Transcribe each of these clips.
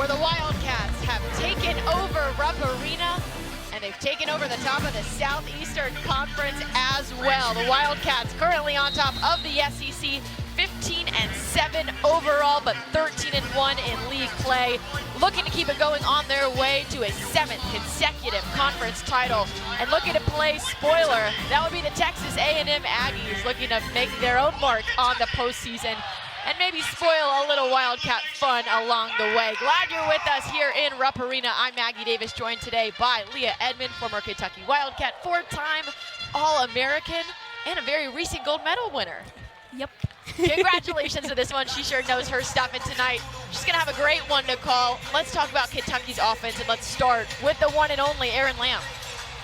where the Wildcats have taken over Rupp Arena, and they've taken over the top of the Southeastern Conference as well. The Wildcats currently on top of the SEC, 15-7 overall, but 13-1 in league play. Looking to keep it going on their way to a 7th consecutive conference title. And looking to play spoiler, that would be the Texas A&M Aggies, looking to make their own mark on the postseason and maybe spoil a little Wildcat fun along the way. Glad you're with us here in Rupp Arena. I'm Maggie Davis, joined today by Leah Edmond, former Kentucky Wildcat, 4-time All-American, and a very recent gold medal winner. Yep. Congratulations to this one. She sure knows her stuff, and tonight she's going to have a great one to call. Let's talk about Kentucky's offense, and let's start with the one and only Erin Lamb.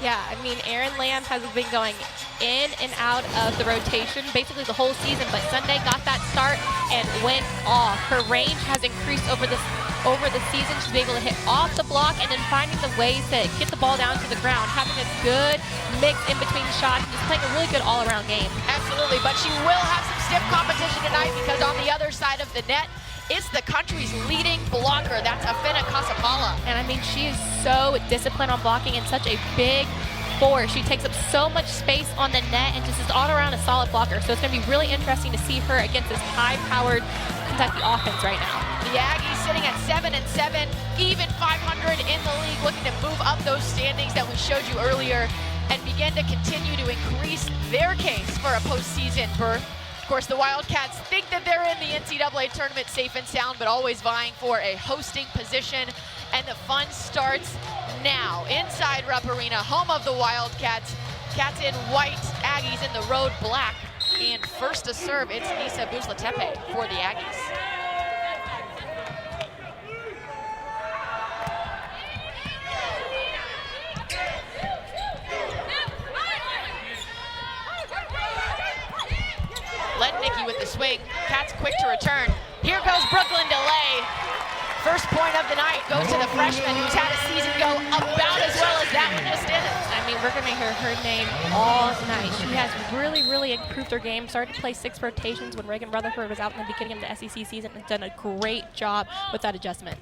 Yeah, I mean, Erin Lamb has been going in and out of the rotation basically the whole season, but Sunday got that start and went off. Her range has increased over the season. She's been able to hit off the block and then finding the ways to get the ball down to the ground, having a good mix in between shots, and just playing a really good all-around game. Absolutely, but she will have some stiff competition tonight because on the other side of the net, it's the country's leading blocker. That's Afena Kasapala. And I mean, she is so disciplined on blocking and such a big force. She takes up so much space on the net and just is all around a solid blocker. So it's going to be really interesting to see her against this high-powered Kentucky offense right now. The Aggies sitting at 7-7, even 500 in the league, looking to move up those standings that we showed you earlier and begin to continue to increase their case for a postseason berth. Of course, the Wildcats think that they're in the NCAA tournament safe and sound, but always vying for a hosting position. And the fun starts now inside Rupp Arena, home of the Wildcats. Cats in white, Aggies in the road black. And first to serve, it's Nisa Buzlatepe for the Aggies. Lednicki with the swing. Cats quick to return. Here goes Brooklyn Delay. First point of the night goes to the freshman who's had a season go about as well as that one just did. I mean, we're going to hear her name all night. She has really improved her game. Started to play 6 rotations when Reagan Rutherford was out in the beginning of the SEC season and done a great job with that adjustment.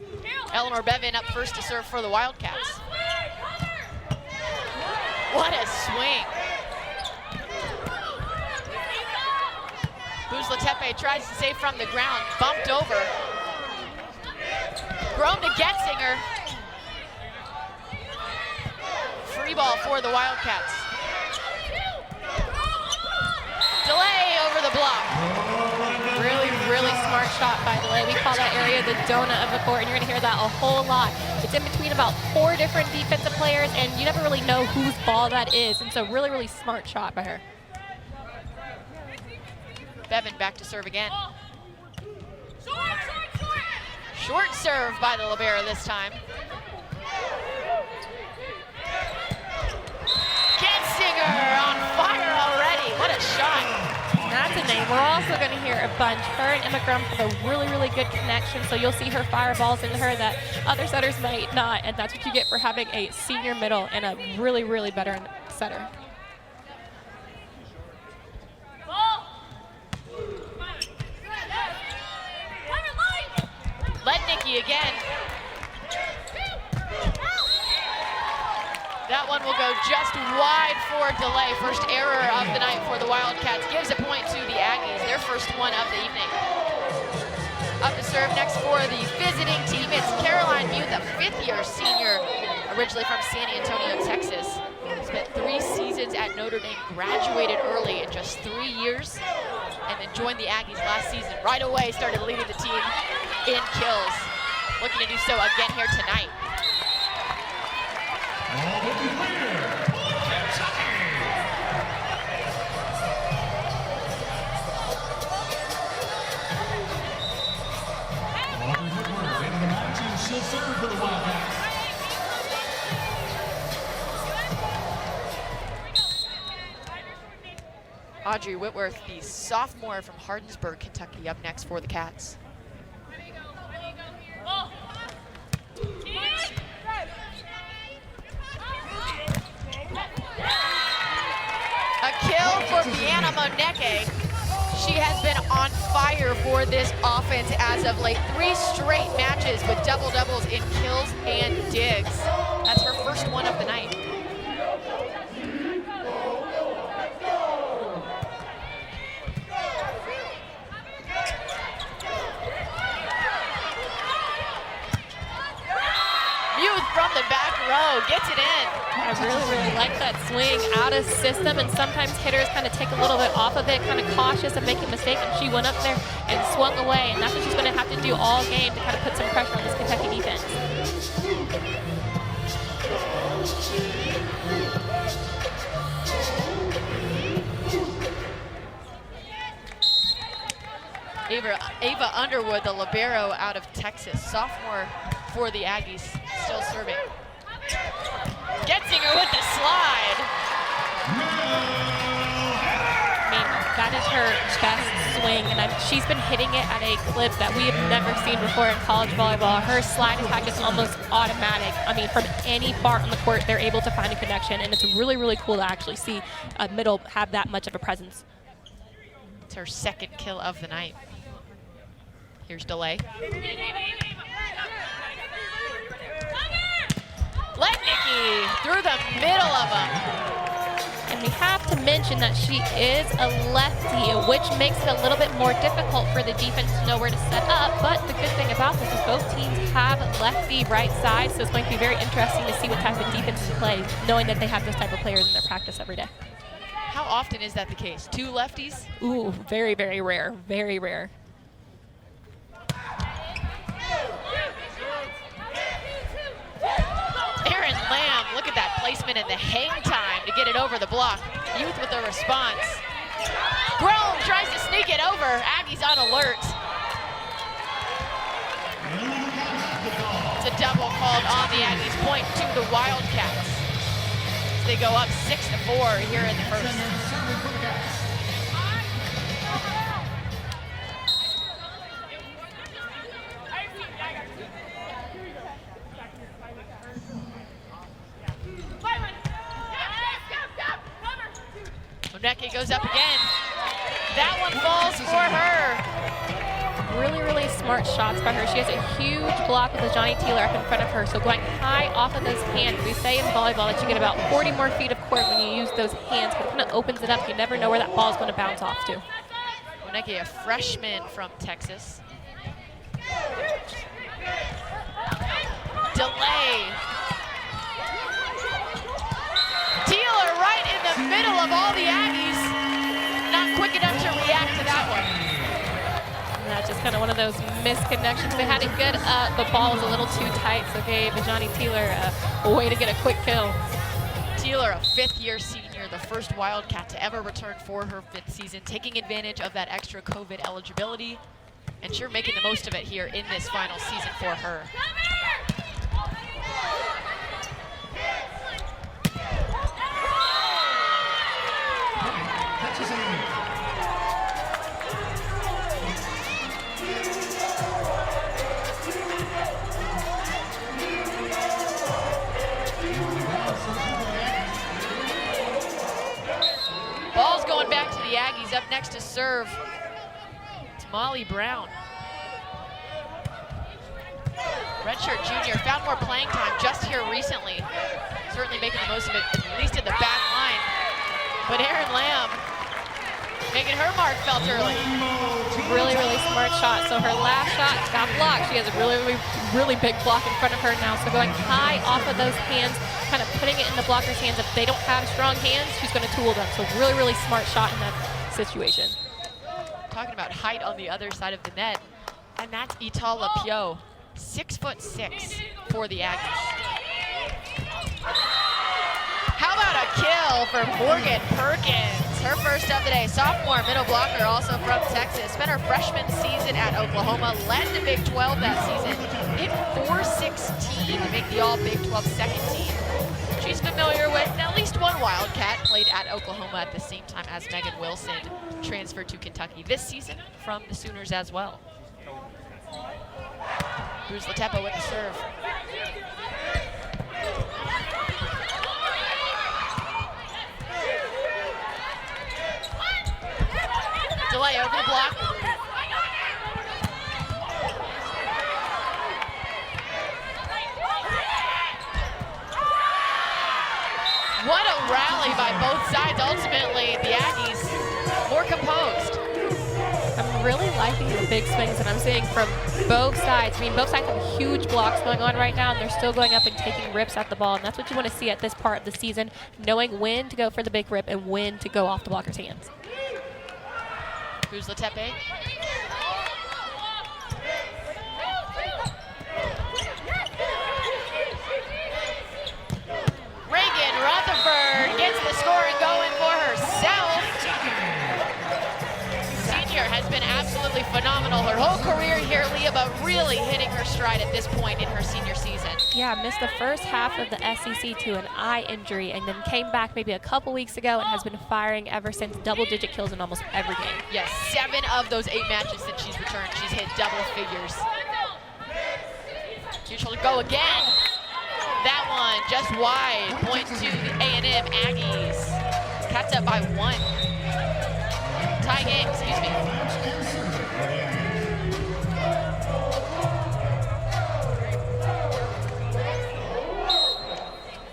Eleanor Bevan up first to serve for the Wildcats. What a swing. Buzlatepe tries to save from the ground, bumped over. Grown to Getzinger. Free ball for the Wildcats. Delay over the block. Really smart shot by Delay. We call that area the donut of the court, and you're going to hear that a whole lot. It's in between about 4 different defensive players, and you never really know whose ball that is, and so really smart shot by her. Bevan back to serve again. Short serve by the libero this time. Getzinger on fire already. What a shot. That's a name. We're also going to hear a bunch. Her and Emma Grum have a really good connection, so you'll see her fireballs into her that other setters might not, and that's what you get for having a senior middle and a really better setter. Lednicki again. That one will go just wide for Delay. First error of the night for the Wildcats. Gives a point to the Aggies, their first one of the evening. Up to serve next for the visiting team. It's Caroline Mew, the 5th-year senior, originally from San Antonio, Texas. Spent 3 seasons at Notre Dame, graduated early in just 3 years, and then joined the Aggies last season. Right away started leading the team in kills. Looking to do so again here tonight. Audrey Whitworth, the sophomore from Hardinsburg, Kentucky, up next for the Cats. A kill for Bianna Moneke. She has been on fire for this offense as of late. 3 straight matches finishes with double-doubles in kills and digs. That's her first one of the night. From the back row, gets it in. I really like that swing out of system, and sometimes hitters kind of take a little bit off of it, kind of cautious of making a mistake, and she went up there and swung away, and that's what she's going to have to do all game to kind of put some pressure on this Kentucky defense. Ava Underwood, the libero out of Texas, sophomore for the Aggies, still serving. Getzinger with the slide. I mean, that is her best swing, and she's been hitting it at a clip that we have never seen before in college volleyball. Her slide attack is almost automatic. I mean, from any part on the court, they're able to find a connection, and it's really cool to actually see a middle have that much of a presence. It's her second kill of the night. Here's delay. Letnicki through the middle of them. And we have to mention that she is a lefty, which makes it a little bit more difficult for the defense to know where to set up. But the good thing about this is both teams have lefty right side, so it's going to be very interesting to see what type of defense to play, knowing that they have those type of players in their practice every day. How often is that the case? Two lefties? Ooh, very rare, very rare. Lamb, look at that placement and the hang time to get it over the block. Youth with a response. Grown tries to sneak it over. Aggies on alert. It's a double called on the Aggies, point to the Wildcats. They go up 6-4 here in the first. Oneke goes up again. That one falls for her. Really smart shots by her. She has a huge block with the Johnny Teeler up in front of her, so going high off of those hands. We say in volleyball that you get about 40 more feet of court when you use those hands, but it kind of opens it up. You never know where that ball is going to bounce off to. Oneke, a freshman from Texas. Delay. Teeler right in the middle of all the Aggies. Not quick enough to react to that one. And that's just kind of one of those missed connections. They had it good up, but ball was a little too tight, so gave Johnny Teeler a way to get a quick kill. Teeler, a fifth-year senior, the first Wildcat to ever return for her fifth season, taking advantage of that extra COVID eligibility, and sure making the most of it here in this final season for her. Ball's going back to the Aggies. Up next to serve, it's Molly Brown. Redshirt junior, found more playing time just here recently. Certainly making the most of it, at least in the back line. But Erin Lamb making her mark felt early. Really smart shot. So her last shot got blocked. She has a really big block in front of her now. So going high off of those hands, kind of putting it in the blocker's hands. If they don't have strong hands, she's going to tool them. So really smart shot in that situation. Talking about height on the other side of the net, and that's Ital Lapio, 6'6" for the Aggies. How about a kill for Morgan Perkins? Her first of the day, sophomore middle blocker, also from Texas. Spent her freshman season at Oklahoma, led the Big 12 that season. Hit .416 to make the all Big 12 second team. She's familiar with at least one Wildcat, played at Oklahoma at the same time as Megan Wilson, transferred to Kentucky this season from the Sooners as well. Bruce Latepo with the serve. Delay over the block. What a rally by both sides. Ultimately, the Aggies more composed. I'm really liking the big swings that I'm seeing from both sides. I mean, both sides have huge blocks going on right now, and they're still going up and taking rips at the ball, and that's what you want to see at this part of the season, knowing when to go for the big rip and when to go off the blocker's hands. Who's Letepe? Reagan Rutherford gets the score and going for herself. Senior has been absolutely phenomenal her whole career here, Leah, but really hitting her stride at this point in her senior season. Yeah, missed the first half of the SEC to an eye injury and then came back maybe a couple weeks ago and has been firing ever since, double-digit kills in almost every game. Yes, 7 of those 8 matches since she's returned, she's hit double figures. Here she'll go again. That one just wide. Point to the A&M Aggies. Cats up by 1. Tie game, excuse me.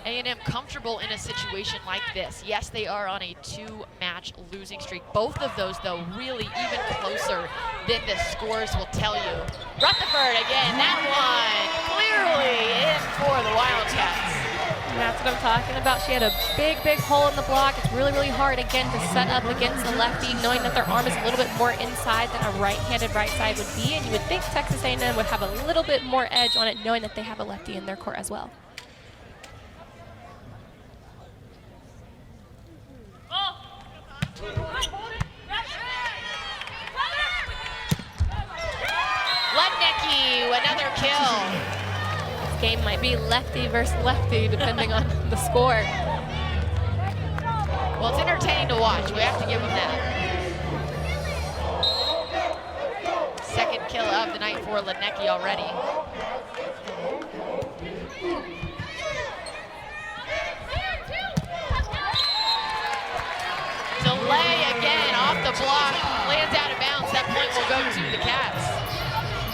A&M comfortable in a situation like this. Yes, they are on a 2-match losing streak. Both of those, though, really even closer than the scores will tell you. Rutherford again, that one clearly in for the Wildcats. And that's what I'm talking about. She had a big, big hole in the block. It's really, really hard, again, to set up against the lefty, knowing that their arm is a little bit more inside than a right-handed right side would be. And you would think Texas A&M would have a little bit more edge on it, knowing that they have a lefty in their court as well. Lednicki, another kill. This game might be lefty versus lefty, depending on the score. Well, it's entertaining to watch. We have to give them that. Second kill of the night for Lednicki already. Delay again off the block, lands out of bounds. That point will go to the Cats.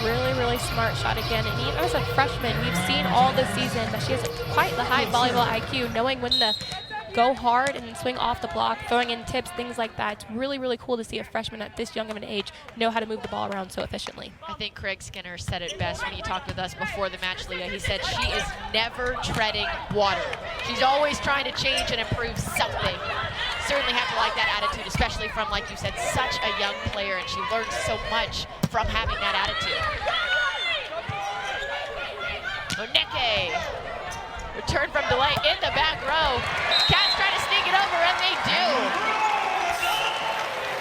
Really, really smart shot again. And even as a freshman, we've seen all this season that she has quite the high volleyball IQ, knowing when to go hard and swing off the block, throwing in tips, things like that. It's really, really cool to see a freshman at this young of an age know how to move the ball around so efficiently. I think Craig Skinner said it best when he talked with us before the match, Leah. He said she is never treading water. She's always trying to change and improve something. Certainly have to like that attitude, especially from, like you said, such a young player, and she learns so much from having that attitude. Oneke, return from delay in the back row. Cats try to sneak it over, and they do.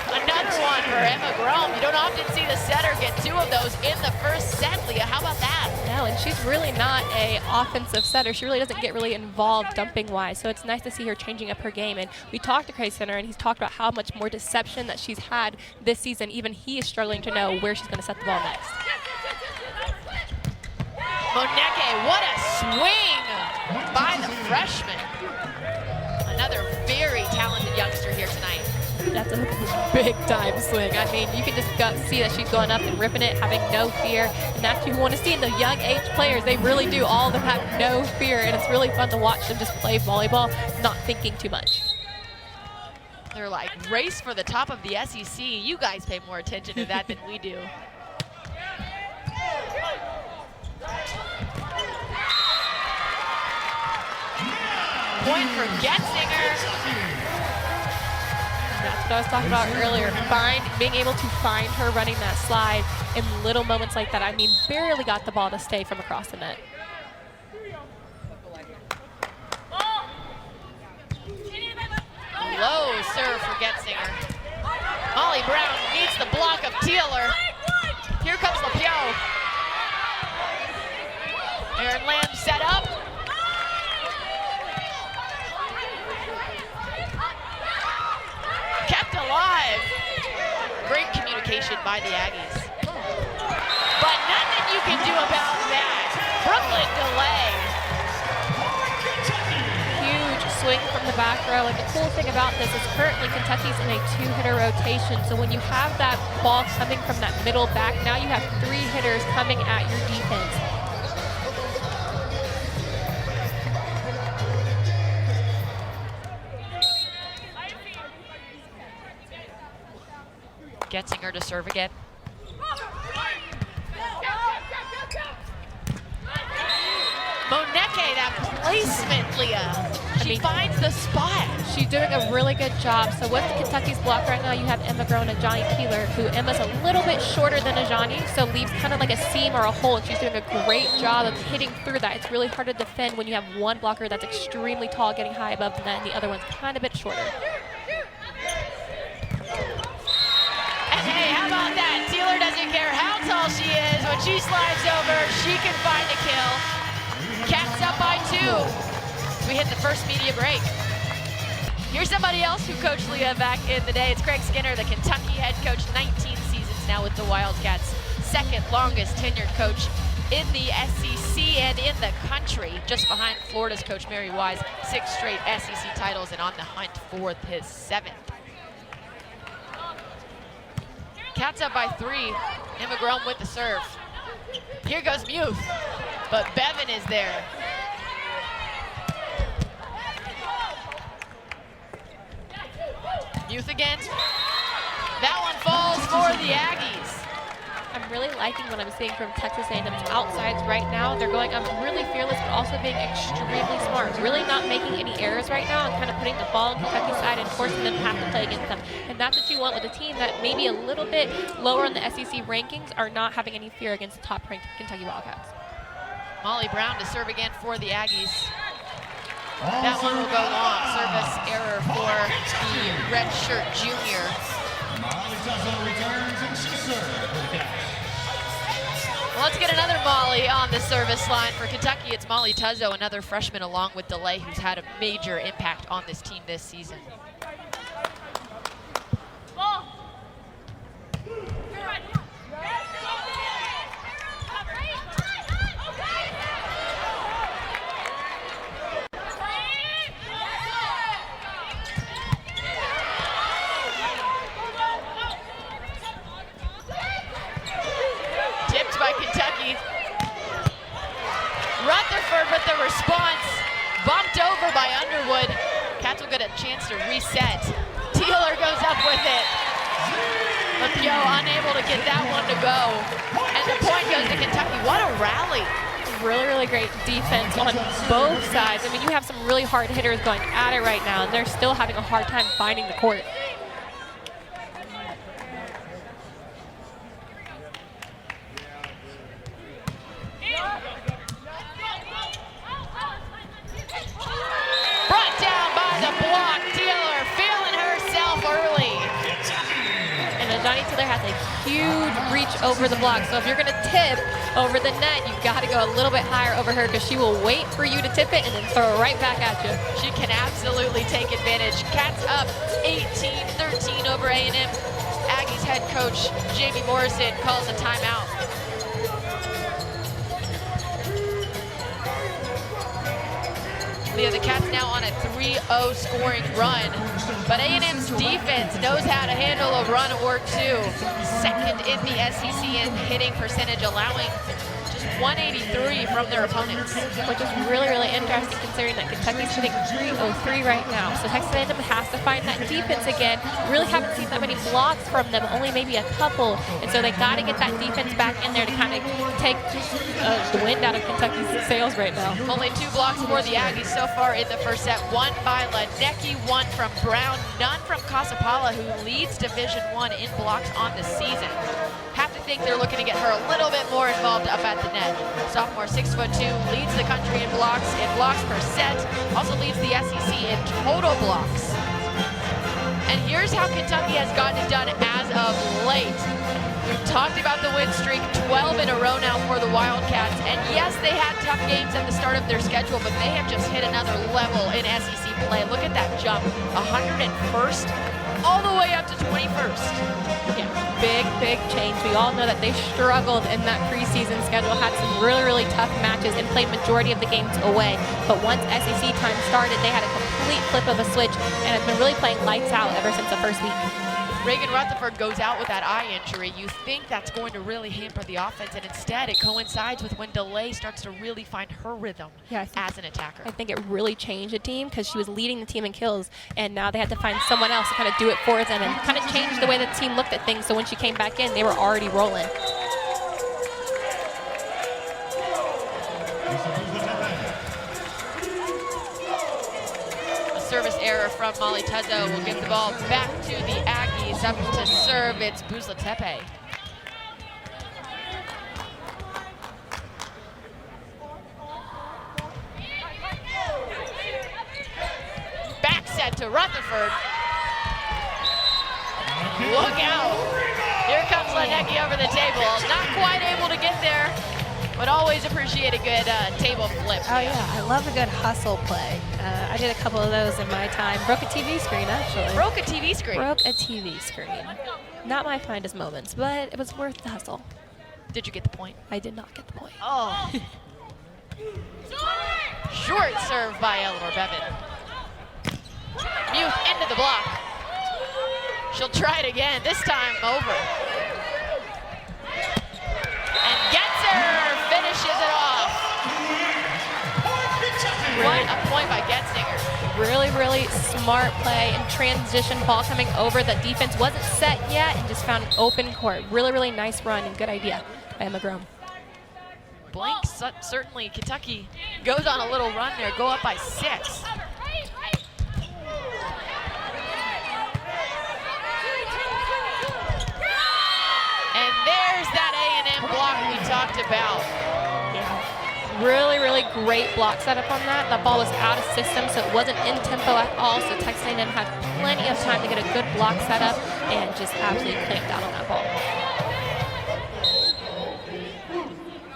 Another one for Emma Grom. You don't often see the setter get 2 of those in the first set, Leah. How about that? No, and she's really not a offensive setter. She really doesn't get really involved dumping-wise, so it's nice to see her changing up her game. And we talked to Craig Center, and he's talked about how much more deception that she's had this season. Even he is struggling to know where she's going to set the ball next. Oneke, what a swing by the freshman. Another very talented youngster here tonight. That's a big-time swing. I mean, you can just see that she's going up and ripping it, having no fear. And that's what you want to see in the young age players. They really do. All of them have no fear, and it's really fun to watch them just play volleyball, not thinking too much. They're like, race for the top of the SEC. You guys pay more attention to that than we do. Point for Getzinger. That's what I was talking about earlier. Being able to find her running that slide in little moments like that. I mean, barely got the ball to stay from across the net. Low serve for Getzinger. Molly Brown meets the block of Teeler. Here comes LaPio. Aaron Lamb set up. Kept alive. Great communication by the Aggies. But nothing you can do about that. Brooklyn delay. Huge swing from the back row. And the cool thing about this is currently Kentucky's in a 2-hitter rotation. So when you have that ball coming from that middle back, now you have 3 hitters coming at your defense. Getzinger to serve again. Moneke, that placement, Leah. She finds the spot. She's doing a really good job. So with Kentucky's block right now, you have Emma Grown and Ajani Peeler, who Emma's a little bit shorter than Ajani, so leaves kind of like a seam or a hole, and she's doing a great job of hitting through that. It's really hard to defend when you have one blocker that's extremely tall, getting high above the net, and the other one's kind of a bit shorter. And hey, how about that? Teeler doesn't care how tall she is. When she slides over, she can find a kill. Cats up by 2. We hit the first media break. Here's somebody else who coached Leah back in the day. It's Craig Skinner, the Kentucky head coach, 19 seasons now with the Wildcats. Second longest tenured coach in the SEC and in the country, just behind Florida's coach Mary Wise. 6 straight SEC titles and on the hunt for his 7th. Cats up by 3. Emma Grown with the serve. Here goes Muth, but Bevan is there. Muth again. That one falls for the Aggies. I'm really liking what I'm seeing from Texas A&M's outsides right now. They're going really fearless, but also being extremely smart. Really not making any errors right now and kind of putting the ball on Kentucky's side and forcing them to have to play against them. And that's what you want with a team that maybe a little bit lower in the SEC rankings are not having any fear against the top-ranked Kentucky Wildcats. Molly Brown to serve again for the Aggies. That one will go long. Service error for the redshirt junior. Well, let's get another Molly on the service line for Kentucky. It's Molly Tuzzo, another freshman along with DeLay, who's had a major impact on this team this season. With the response, bumped over by Underwood. Cats will get a chance to reset. Teeler goes up with it. Lapio unable to get that one to go. And the point goes to Kentucky. What a rally. Really, really great defense on both sides. I mean, you have some really hard hitters going at it right now, and they're still having a hard time finding the court. Has a huge reach over the block. So if you're going to tip over the net, you've got to go a little bit higher over her because she will wait for you to tip it and then throw it right back at you. She can absolutely take advantage. Cats up 18-13 over A&M. Aggies head coach Jamie Morrison calls a timeout. The Cats now on a 3-0 scoring run, but A&M's defense knows how to handle a run or two. Second in the SEC in hitting percentage, allowing just 183 from their opponents. Which is really, really interesting considering that Kentucky's hitting 303 right now. So Texas A&M has to find that defense again. Really haven't seen that many blocks from them, only maybe a couple. And so they got to get that defense back in there to kind of take the wind out of Kentucky's sails right now. Only 2 blocks for the Aggies so far in the first set. 1 by Ledecky, 1 from Brown, none from Casapala, who leads Division I in blocks on the season. Have to think they're looking to get her a little bit more involved up at the net. Sophomore, 6'2", leads the country in blocks per set. Also leads the SEC in total blocks. And here's how Kentucky has gotten it done as of late. We've talked about the win streak, 12 in a row now for the Wildcats. And yes, they had tough games at the start of their schedule, but they have just hit another level in SEC play. Look at that jump, 101st all the way up to 21st. Yeah, big change. We all know that they struggled in that preseason schedule, had some really, really tough matches and played majority of the games away. But once SEC time started, they had a complete flip of a switch and have been really playing lights out ever since the first week. Reagan Rutherford goes out with that eye injury. You think that's going to really hamper the offense, and instead it coincides with when Delay starts to really find her rhythm as an attacker. I think it really changed the team because she was leading the team in kills, and now they had to find someone else to kind of do it for them and kind of change the way the team looked at things. So when she came back in, they were already rolling. Service error from Molly Tuzzo will give the ball back to the Aggies. Up to serve, it's Buzlatepe. Back set to Rutherford. Look out. Here comes Lenecki over the table. Not quite able to get there, but always appreciate a good table flip. Oh yeah, I love a good hustle play. I did a couple of those in my time. Broke a TV screen, actually. Broke a TV screen? Broke a TV screen. Not my finest moments, but it was worth the hustle. Did you get the point? I did not get the point. Oh. Short serve by Eleanor Bevan. Muth into the block. She'll try it again, this time over. And gets her, finishes it off. What a point by Getzinger. Really, really smart play and transition ball coming over. The defense wasn't set yet and just found an open court. Really, really nice run and good idea by Emma Grome. Blank, certainly Kentucky goes on a little run there, go up by 6. And there's that A&M block we talked about. Really, really great block setup on that. That ball was out of system, so it wasn't in tempo at all. So Texas A&M had plenty of time to get a good block setup and just absolutely clamped down on that ball.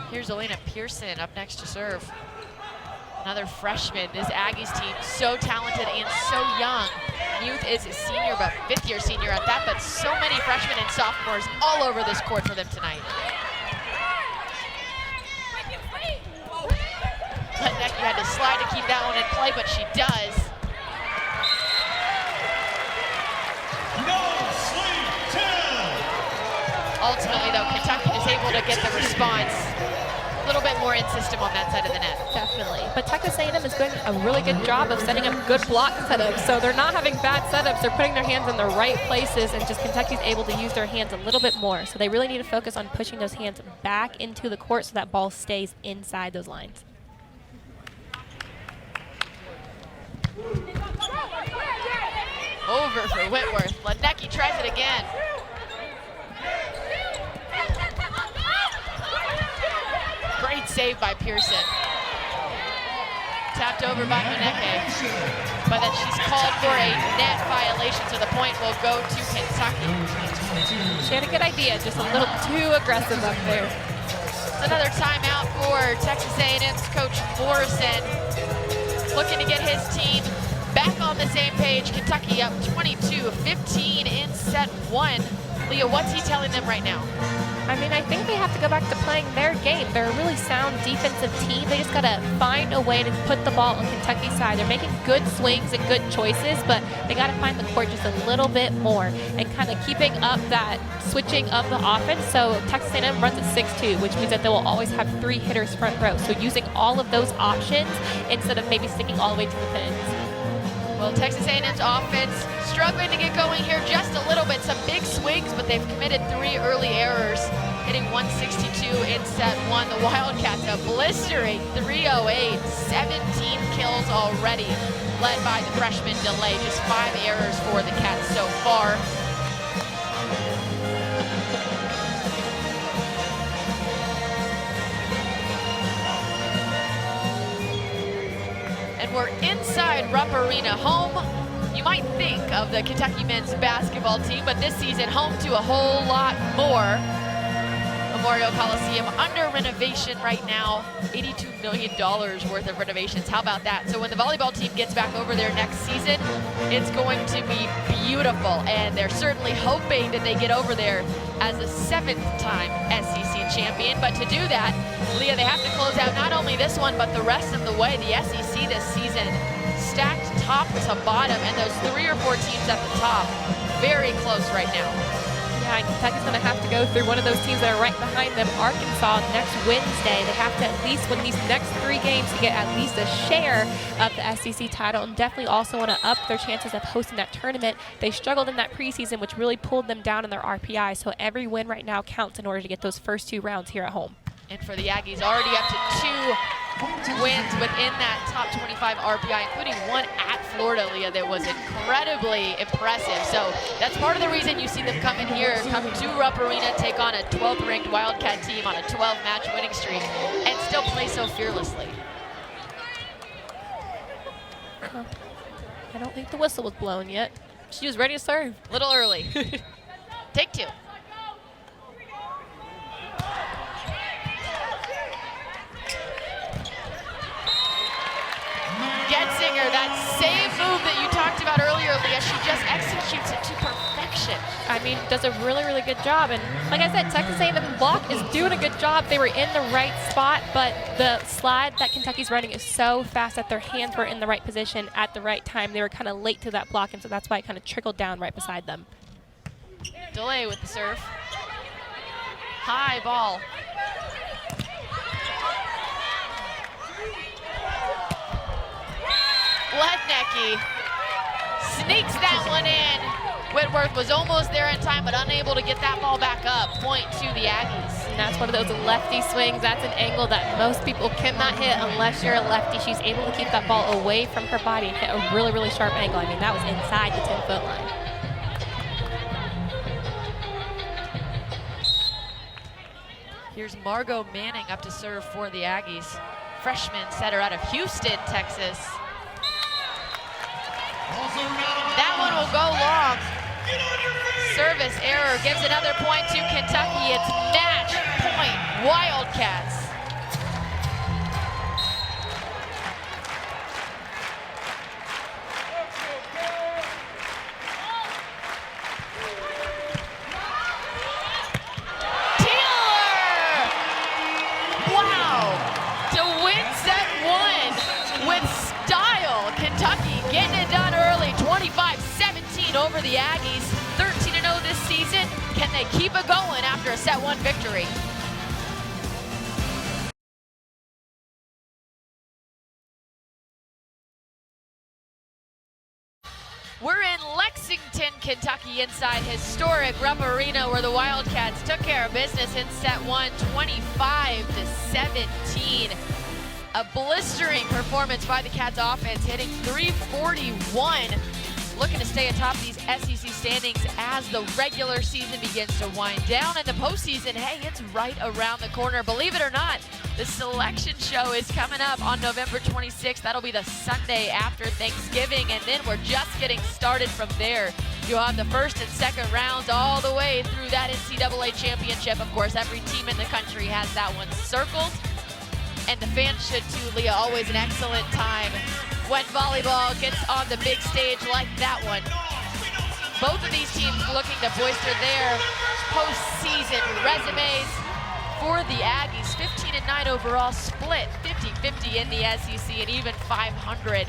Here's Elena Pearson up next to serve. Another freshman. This Aggies team, so talented and so young. Muth is a senior, but fifth-year senior at that, but so many freshmen and sophomores all over this court for them tonight. Lenecki had to slide to keep that one in play, but she does. Ultimately, though, Kentucky is able to get the response. A little bit more in system on that side of the net. Definitely. But Texas A&M is doing a really good job of setting up good block setups. So they're not having bad setups. They're putting their hands in the right places, and just Kentucky's able to use their hands a little bit more. So they really need to focus on pushing those hands back into the court so that ball stays inside those lines. Over for Whitworth. Lenecki tries it again. Great save by Pearson. Tapped over by Muneke. But then she's called for a net violation, so the point will go to Kentucky. She had a good idea, just a little too aggressive up there. It's another timeout for Texas A&M's Coach Morrison. Looking to get his team back on the same page. Kentucky up 22-15 in set 1. Leah, what's he telling them right now? I mean, I think they have to go back to playing their game. They're a really sound defensive team. They just got to find a way to put the ball on Kentucky's side. They're making good swings and good choices, but they got to find the court just a little bit more and kind of keeping up that switching of the offense. So Texas A&M runs at 6-2, which means that they will always have 3 hitters front row. So using all of those options instead of maybe sticking all the way to the pins. Well, Texas A&M's offense struggling to get going here just a little bit. Some big swings, but they've committed 3 early errors, hitting 162 in set 1. The Wildcats a blistering 308, 17 kills already, led by the freshman Delay. Just 5 errors for the Cats so far. We're inside Rupp Arena, home, you might think of the Kentucky men's basketball team, but this season home to a whole lot more. Memorial Coliseum under renovation right now, $82 million worth of renovations. How about that? So when the volleyball team gets back over there next season, it's going to be beautiful, and they're certainly hoping that they get over there as a 7th-time SEC champion. But to do that, Leah, they have to close out not only this one, but the rest of the way. The SEC this season, stacked top to bottom, and those 3 or 4 teams at the top, very close right now. Yeah, and Kentucky's going to have to go through one of those teams that are right behind them, Arkansas, next Wednesday. They have to at least win these next 3 games to get at least a share of the SEC title, and definitely also want to up their chances of hosting that tournament. They struggled in that preseason, which really pulled them down in their RPI, so every win right now counts in order to get those first 2 rounds here at home. And for the Aggies, already up to 2 wins within that top 25 RPI, including one at Florida, Leah, that was incredibly impressive. So that's part of the reason you see them come in here, come to Rupp Arena, take on a 12th ranked Wildcat team on a 12-match winning streak, and still play so fearlessly. I don't think the whistle was blown yet. She was ready to serve. A little early. Take 2. Getzinger, that same move that you talked about earlier, Leah, she just executes it to perfection. I mean, does a really, really good job. And like I said, Texas A&M block is doing a good job. They were in the right spot, but the slide that Kentucky's running is so fast that their hands were in the right position at the right time. They were kind of late to that block, and so that's why it kind of trickled down right beside them. Delay with the serve. High ball. Lednecke sneaks that one in. Whitworth was almost there in time, but unable to get that ball back up. Point to the Aggies. And that's one of those lefty swings. That's an angle that most people cannot hit unless you're a lefty. She's able to keep that ball away from her body and hit a really, really sharp angle. I mean, that was inside the 10-foot line. Here's Margot Manning up to serve for the Aggies. Freshman setter out of Houston, Texas. That one will go long. Service error gives another point to Kentucky. It's match point Wildcats. Taylor! Wow! To win set 1 with style. Kentucky getting it done early, 25-17 over the Aggies. 13-0 this season. Can they keep it going after a set 1 victory? We're in Lexington, Kentucky, inside historic Rupp Arena, where the Wildcats took care of business in set 1, 25-17. A blistering performance by the Cats offense, hitting 341. Looking to stay atop these SEC standings as the regular season begins to wind down. And the postseason, hey, it's right around the corner. Believe it or not, the selection show is coming up on November 26th. That'll be the Sunday after Thanksgiving. And then we're just getting started from there. You'll have the first and second rounds all the way through that NCAA championship. Of course, every team in the country has that one circled. And the fans should too, Leah. Always an excellent time when volleyball gets on the big stage like that one. Both of these teams looking to boister their postseason resumes. For the Aggies, 15-9 overall, split 50-50 in the SEC, and even 500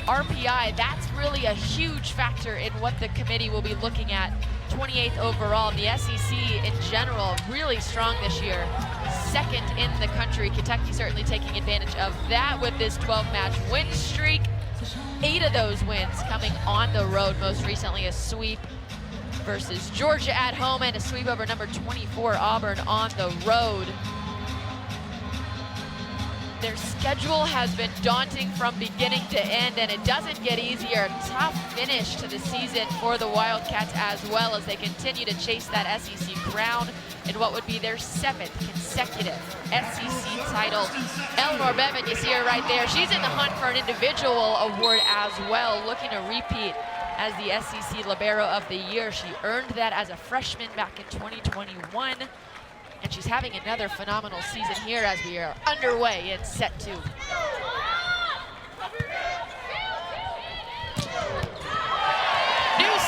RPI. That's really a huge factor in what the committee will be looking at. 28th overall. The SEC in general really strong this year. Second in the country. Kentucky certainly taking advantage of that with this 12-match win streak. 8 of those wins coming on the road. Most recently a sweep versus Georgia at home and a sweep over number 24 Auburn on the road. Their schedule has been daunting from beginning to end, and it doesn't get easier. A tough finish to the season for the Wildcats, as well as they continue to chase that SEC crown in what would be their 7th consecutive SEC title. Eleanor Bevan, you see her right there. She's in the hunt for an individual award as well, looking to repeat as the SEC Libero of the Year. She earned that as a freshman back in 2021. And she's having another phenomenal season here as we are underway in set 2. New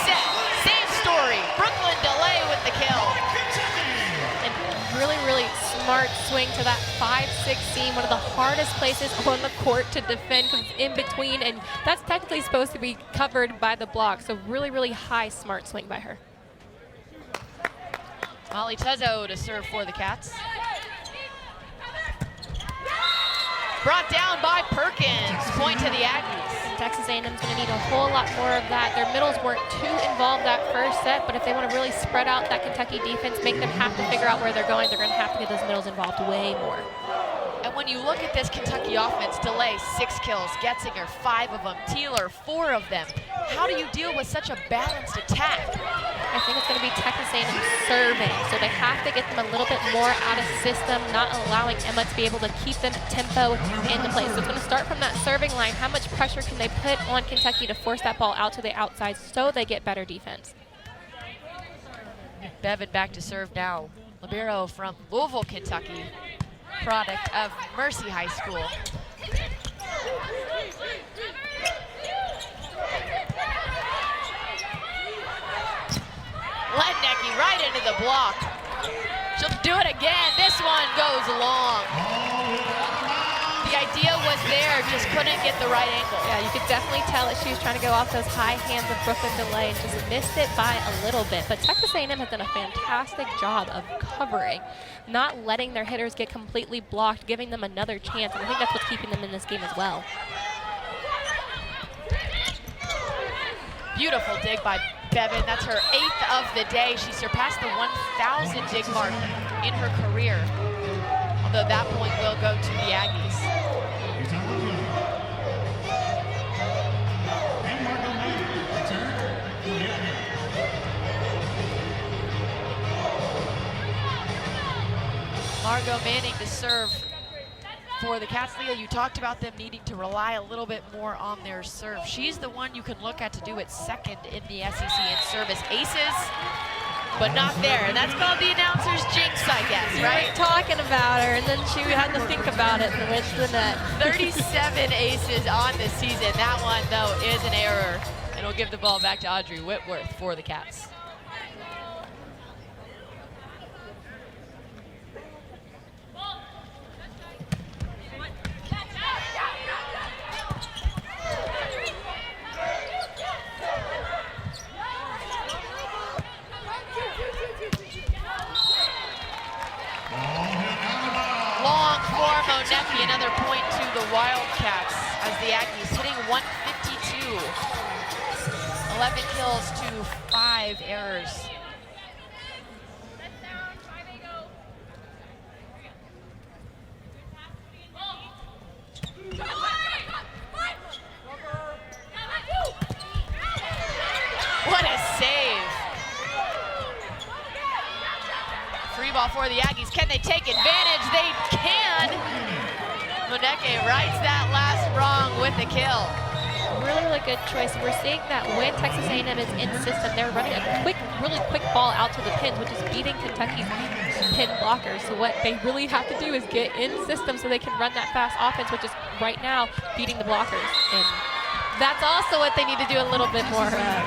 set, same story. Brooklyn delay with the kill. And really, really smart swing to that 5-6 seam, one of the hardest places on the court to defend because it's in between, and that's technically supposed to be covered by the block. So really, really high, smart swing by her. Molly Tuzzo to serve for the Cats. Brought down by Perkins. Point to the Aggies. And Texas A&M's going to need a whole lot more of that. Their middles weren't too involved that first set, but if they want to really spread out that Kentucky defense, make them have to figure out where they're going, they're going to have to get those middles involved way more. And when you look at this Kentucky offense, DeLay 6 kills, Getzinger 5 of them, Teeler 4 of them. How do you deal with such a balanced attack? I think it's going to be Texas A&M serving, so they have to get them a little bit more out of system, not allowing Emma to be able to keep them tempo into place. So it's going to start from that serving line. How much pressure can they put on Kentucky to force that ball out to the outside so they get better defense? Bevan back to serve now. Libero from Louisville, Kentucky, product of Mercy High School. Lednecke right into the block. She'll do it again. This one goes long. The idea was there, just couldn't get the right angle. Yeah, you could definitely tell that she was trying to go off those high hands of Brooklyn DeLay and just missed it by a little bit. But Texas A&M has done a fantastic job of covering, not letting their hitters get completely blocked, giving them another chance. And I think that's what's keeping them in this game as well. Beautiful dig by Bevan. That's her 8th of the day. She surpassed the 1,000 dig mark in her career, although that point will go to the Aggies. Margot Manning to serve for the Cats. Leah, you talked about them needing to rely a little bit more on their serve. She's the one you can look at to do it second in the SEC in service aces, but not there. And that's called the announcer's jinx, I guess, right? Talking about her, and then she had to think about it and went to the net. 37 aces on the season. That one, though, is an error. And we'll give the ball back to Audrey Whitworth for the Cats. Monecki, another point to the Wildcats as the Aggies hitting 152. 11 kills to 5 errors. What a save. Free ball for the Aggies. Can they take advantage? They can. Monecki writes that last wrong with the kill. Really, really good choice. We're seeing that when Texas A&M is in system, they're running a really quick ball out to the pins, which is beating Kentucky's pin blockers. So what they really have to do is get in system so they can run that fast offense, which is right now beating the blockers. And that's also what they need to do a little bit more of.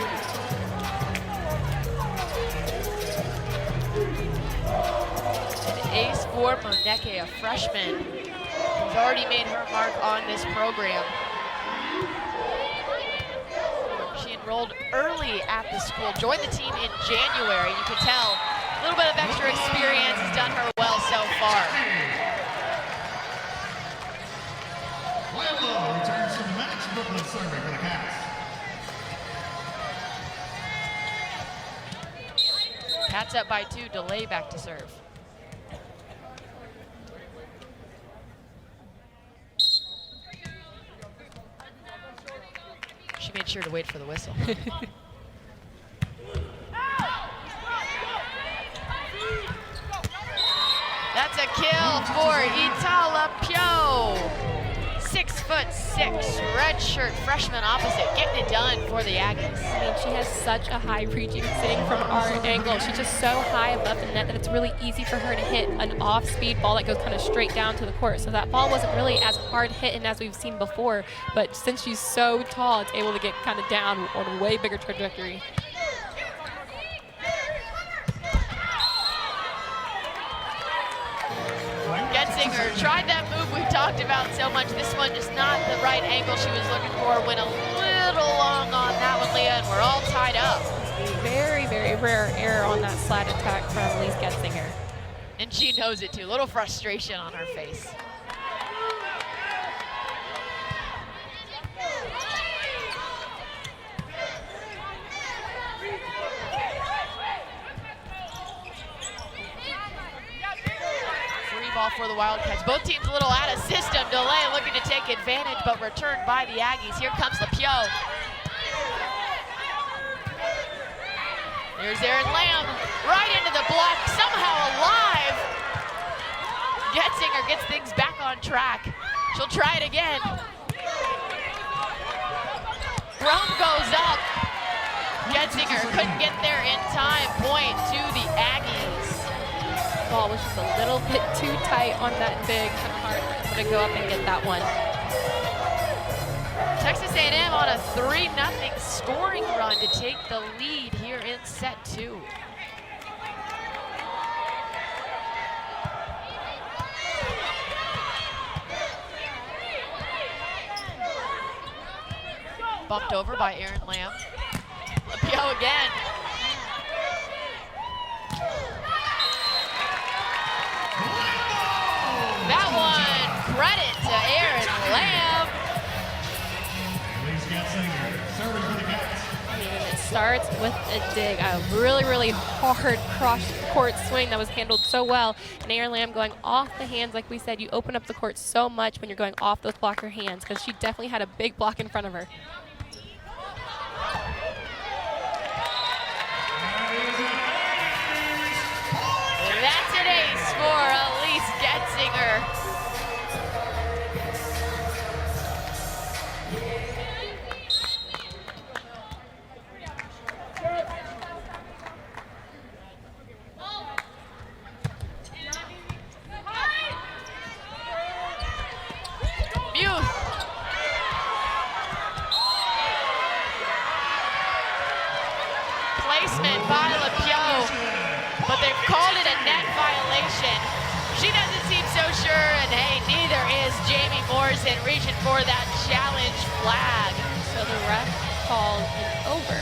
Ace for Monecki, a freshman who's already made her mark on this program. She enrolled early at the school, joined the team in January. You can tell a little bit of extra experience has done her well so far. Lambo returns to the match. Brooklyn serving for the Cats. Cats up by 2, delay back to serve. She made sure to wait for the whistle. That's a kill for Itala Pio. 6'6", redshirt freshman opposite, getting it done for the Aggies. I mean, she has such a high reach, even sitting from our angle. She's just so high above the net that it's really easy for her to hit an off-speed ball that goes kind of straight down to the court. So that ball wasn't really as hard hitting as we've seen before, but since she's so tall, it's able to get kind of down on a way bigger trajectory. tried that move we talked about so much. This one just not the right angle she was looking for. Went a little long on that one, Leah, and we're all tied up. Very, very rare error on that slide attack from Elise Getzinger. And she knows it too. A little frustration on her face. Ball for the Wildcats. Both teams a little out of system. Delay looking to take advantage, but returned by the Aggies. Here comes LePio. Here's Erin Lamb, right into the block, somehow alive. Getzinger gets things back on track. She'll try it again. Brum goes up. Getzinger couldn't get there in time. Point to the Aggies. Ball was just a little bit too tight on that dig. Kind of hard for her to go up and get that one. Texas A&M on a 3-0 scoring run to take the lead here in set 2. Bumped over by Erin Lamb. LePio again. That one, credit to Erin Lamb. I mean, it starts with a dig, a really, really hard cross-court swing that was handled so well. And Erin Lamb going off the hands, like we said, you open up the court so much when you're going off those blocker hands, because she definitely had a big block in front of her. That's an ace for Elise Getzinger. Placement by LePio, but they've called it a net violation. She doesn't seem so sure, and hey, neither is Jamie Morrison reaching for that challenge flag. So the ref called an over.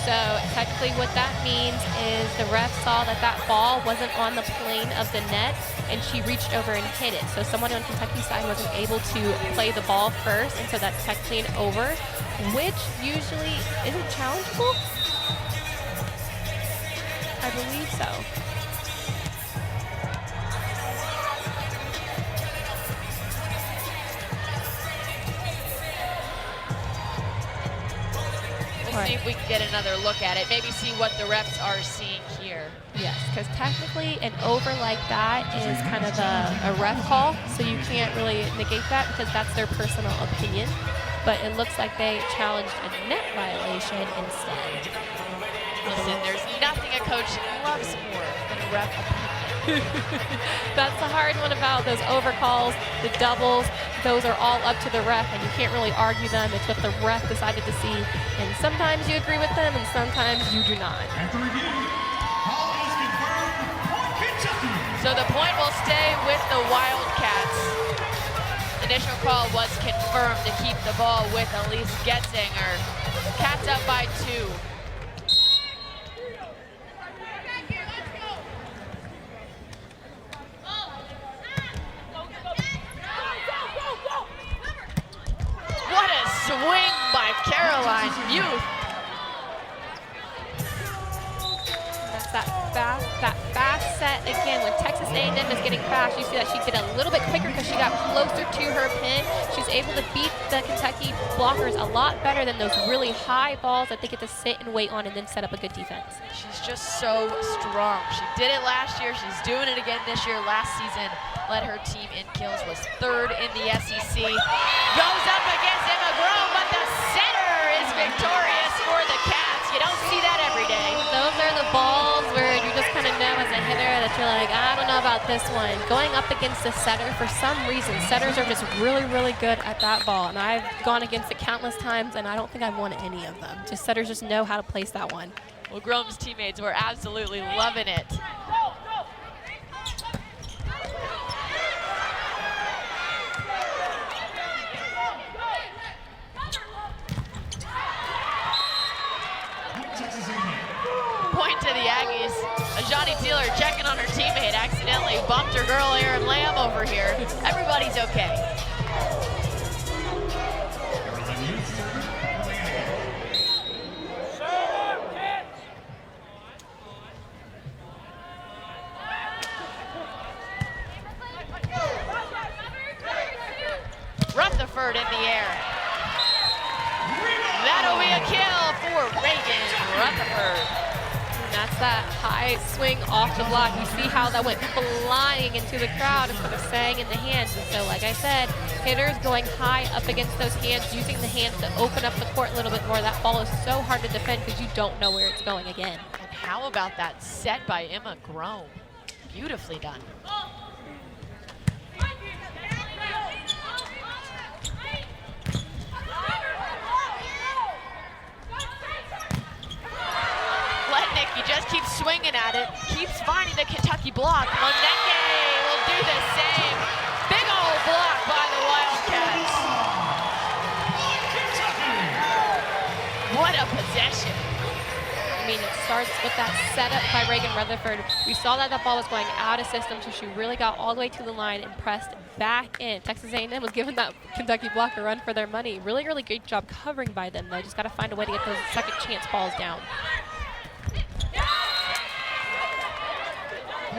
So technically what that means is the ref saw that that ball wasn't on the plane of the net, and she reached over and hit it. So someone on Kentucky's side wasn't able to play the ball first, and so that's technically an over, which usually isn't challengeable. I believe so. We'll see if we can get another look at it. Maybe see what the refs are seeing here. Yes, because technically an over like that is kind of a ref call, so you can't really negate that because that's their personal opinion. But it looks like they challenged a net violation instead. Listen, there's nothing a coach loves more than a ref opinion. That's the hard one about those overcalls, the doubles. Those are all up to the ref, and you can't really argue them. It's what the ref decided to see, and sometimes you agree with them, and sometimes you do not. So the point will stay with the Wildcats. Initial call was confirmed to keep the ball with Elise Getzinger. Cats up by 2. What a swing by Caroline Muth. That's that fast set again. When Texas A&M is getting fast, you see that she did a little bit quicker because she got closer to her pin. She's able to beat the Kentucky blockers a lot better than those really high balls that they get to sit and wait on and then set up a good defense. She's just so strong. She did it last year. She's doing it again this year. Last season, led her team in kills, was 3rd in the SEC. Goes up against Emma Grome, but the center is victorious for the Cats. You don't see that every day. Those are the balls where you just kind of know as a hitter that you're like, I don't know about this one. Going up against a setter, for some reason, setters are just really, really good at that ball. And I've gone against it countless times, and I don't think I've won any of them. Just setters just know how to place that one. Well, Grome's teammates were absolutely loving it. your girl Erin Lamb over here. Everybody's okay. Rutherford in the air. That'll be a kill for Reagan Rutherford. And that's that high swing off the block. You see how that went flying into the crowd instead of staying in the hands. And so, like I said, hitters going high up against those hands, using the hands to open up the court a little bit more. That ball is so hard to defend because you don't know where it's going again. And how about that set by Emma Grome? Beautifully done. Letnick, you just keep swinging at it, keeps finding the Kentucky block. Moneke will do the same. Big old block by the Wildcats. What a possession. I mean, it starts with that setup by Reagan Rutherford. We saw that ball was going out of system, so she really got all the way to the line and pressed back in. Texas A&M was giving that Kentucky block a run for their money. Really, really great job covering by them, though. Just got to find a way to get those second chance balls down.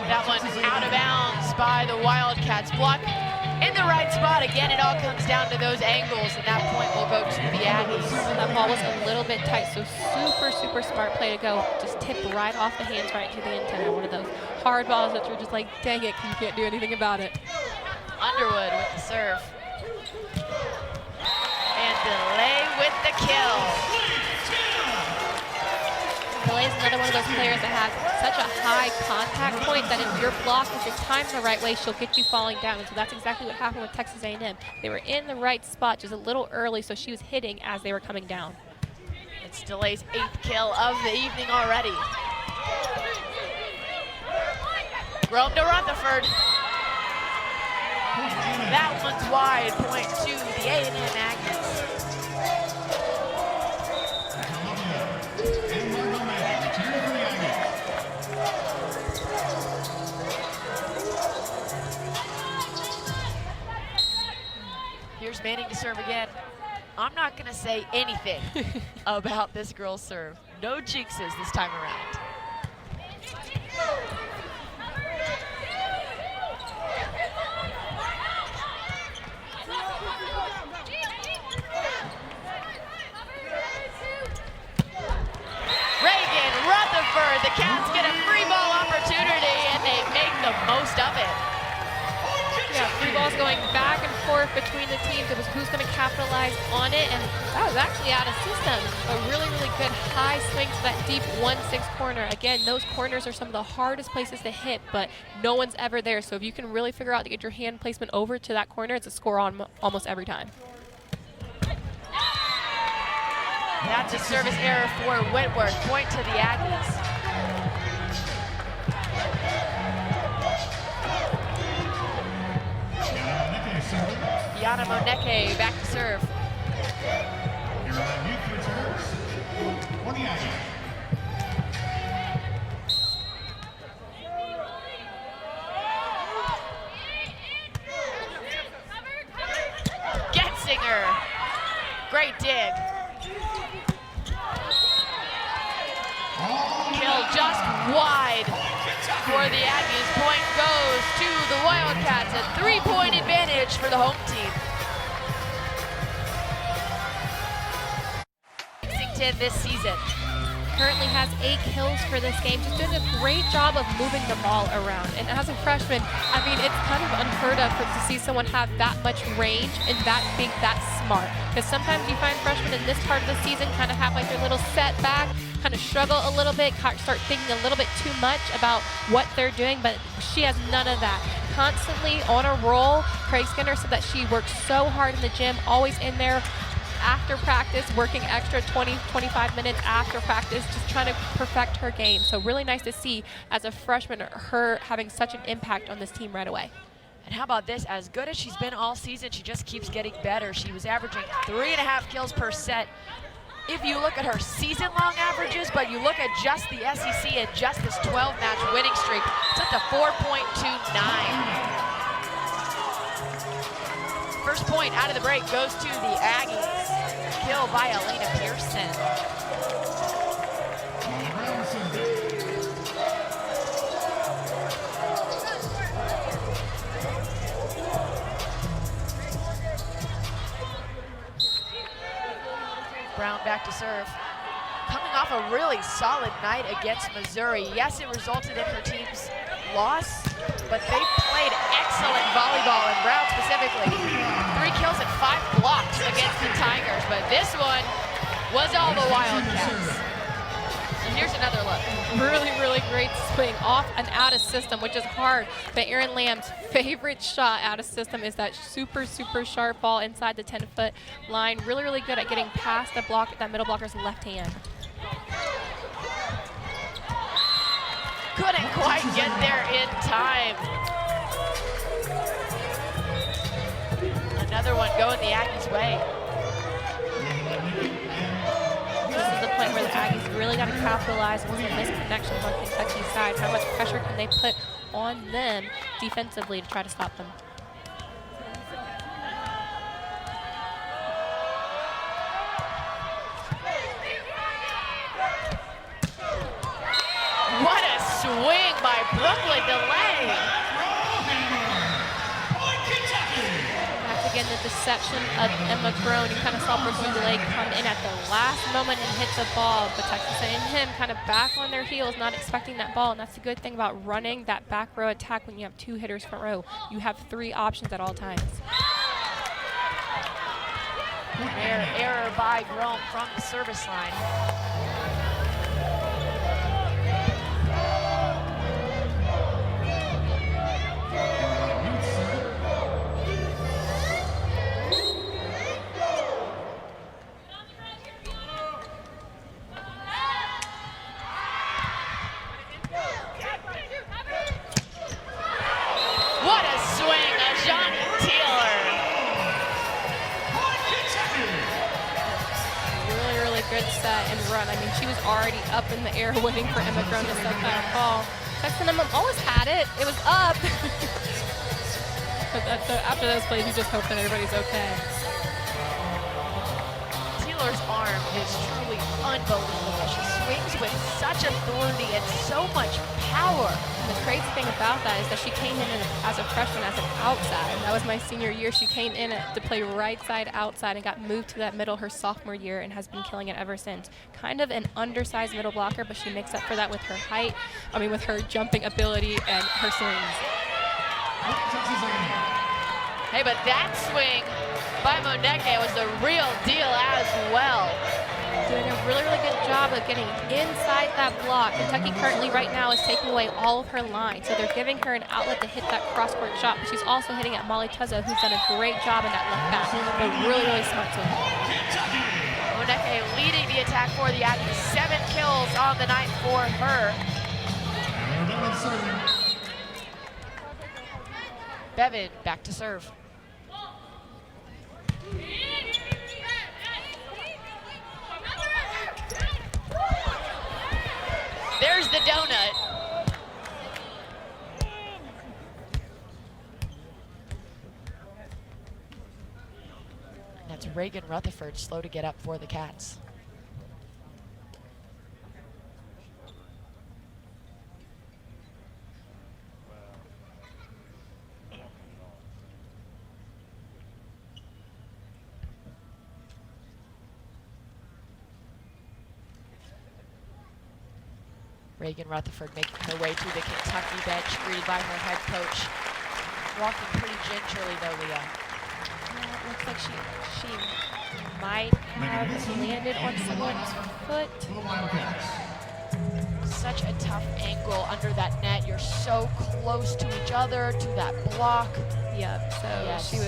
That one out of bounds by the Wildcats. Block in the right spot. Again, it all comes down to those angles, and that point will go to the Aggies. That ball was a little bit tight, so super, super smart play to go. Just tip right off the hands right to the antenna. One of those hard balls that you're just like, dang it, you can't do anything about it. Underwood with the serve. And Delay with the kill. Delay is another one of those players that has such a high contact point that if your block is timed the right way, she'll get you falling down. And so that's exactly what happened with Texas A&M. They were in the right spot just a little early, so she was hitting as they were coming down. It's Delay's 8th kill of the evening already. Grome to Rutherford. That one's wide, point to the A&M Aggies. Here's Manning to serve again. I'm not going to say anything about this girl's serve. No jinxes this time around. Reagan Rutherford, the Cats get a free ball opportunity and they make the most of it. Yeah, free balls going back and forth between the teams. It was who's going to capitalize on it, and that was actually out of system. A really, really good high swing to that deep 1-6 corner. Again, those corners are some of the hardest places to hit, but no one's ever there. So if you can really figure out to get your hand placement over to that corner, it's a score on almost every time. That's a service error for Whitworth. Point to the Aggies. Yana Moneke back to serve. Getzinger. Great dig. Kill just wide for the Aggies. Point goes to the Wildcats. A 3-point advantage for the home team. Lexington this season. Currently has 8 kills for this game. Just doing a great job of moving the ball around. And as a freshman, I mean, it's kind of unheard of to see someone have that much range and think that smart. Because sometimes you find freshmen in this part of the season kind of have like their little setback, kind of struggle a little bit, start thinking a little bit too much about what they're doing, but she has none of that. Constantly on a roll. Craig Skinner said that she works so hard in the gym, always in there after practice, working extra 20-25 minutes after practice, just trying to perfect her game. So really nice to see as a freshman her having such an impact on this team right away. And how about this? As good as she's been all season, she just keeps getting better. She was averaging 3.5 kills per set if you look at her season-long averages, but you look at just the SEC and just this 12-match winning streak, it's up to 4.29. First point out of the break goes to the Aggies. Kill by Elena Pearson. Brown back to serve. Coming off a really solid night against Missouri. Yes, it resulted in her team's loss, but they played excellent volleyball, and Brown specifically. 3 kills and 5 blocks against the Tigers, but this one was all the Wildcats. And here's another look. Really, really great swing off and out of system, which is hard. But Erin Lamb's favorite shot out of system is that super, super sharp ball inside the 10-foot line. Really, really good at getting past the block, that middle blocker's left hand. Couldn't quite get there in time. Another one going the Aggies' way. This is the point where the Aggies really got to capitalize on some misconnections on Kentucky's side. How much pressure can they put on them defensively to try to stop them? What a swing by Brooklyn DeLay. Back again, the deception of Emma Groen. You kind of saw Brooklyn DeLay come in at the last moment and hit the ball, but Texas A&M kind of back on their heels, not expecting that ball, and that's the good thing about running that back row attack when you have 2 hitters front row. You have 3 options at all times. Error by Groen from the service line. And run. I mean, she was already up in the air waiting for Emma Groen to set that ball. Texas A&M almost had it. It was up. But after those plays, you just hope that everybody's okay. Taylor's arm is truly unbelievable. She swings with such authority and so much power. And the crazy thing about that is that she came in as a freshman as an outside. That was my senior year. She came in to play right side outside and got moved to that middle her sophomore year and has been killing it ever since. Kind of an undersized middle blocker, but she makes up for that with her height, with her jumping ability and her swings. Hey, but that swing by Moneke was the real deal as well. Doing a really, really good job of getting inside that block. Kentucky currently right now is taking away all of her lines, so they're giving her an outlet to hit that cross-court shot, but she's also hitting at Molly Tuzzo, who's done a great job in that left back. A really, really smart swing. Moneke leading the attack for the Aggies. 7 kills on the night for her. Bevan back to serve. There's the donut. That's Reagan Rutherford, slow to get up for the Cats. Reagan Rutherford making her way to the Kentucky bench, greeted by her head coach. Walking pretty gingerly though, Leah. Yeah, it looks like she might have landed on someone's foot. Such a tough angle under that net. You're so close to each other, to that block. Yep, so yes. she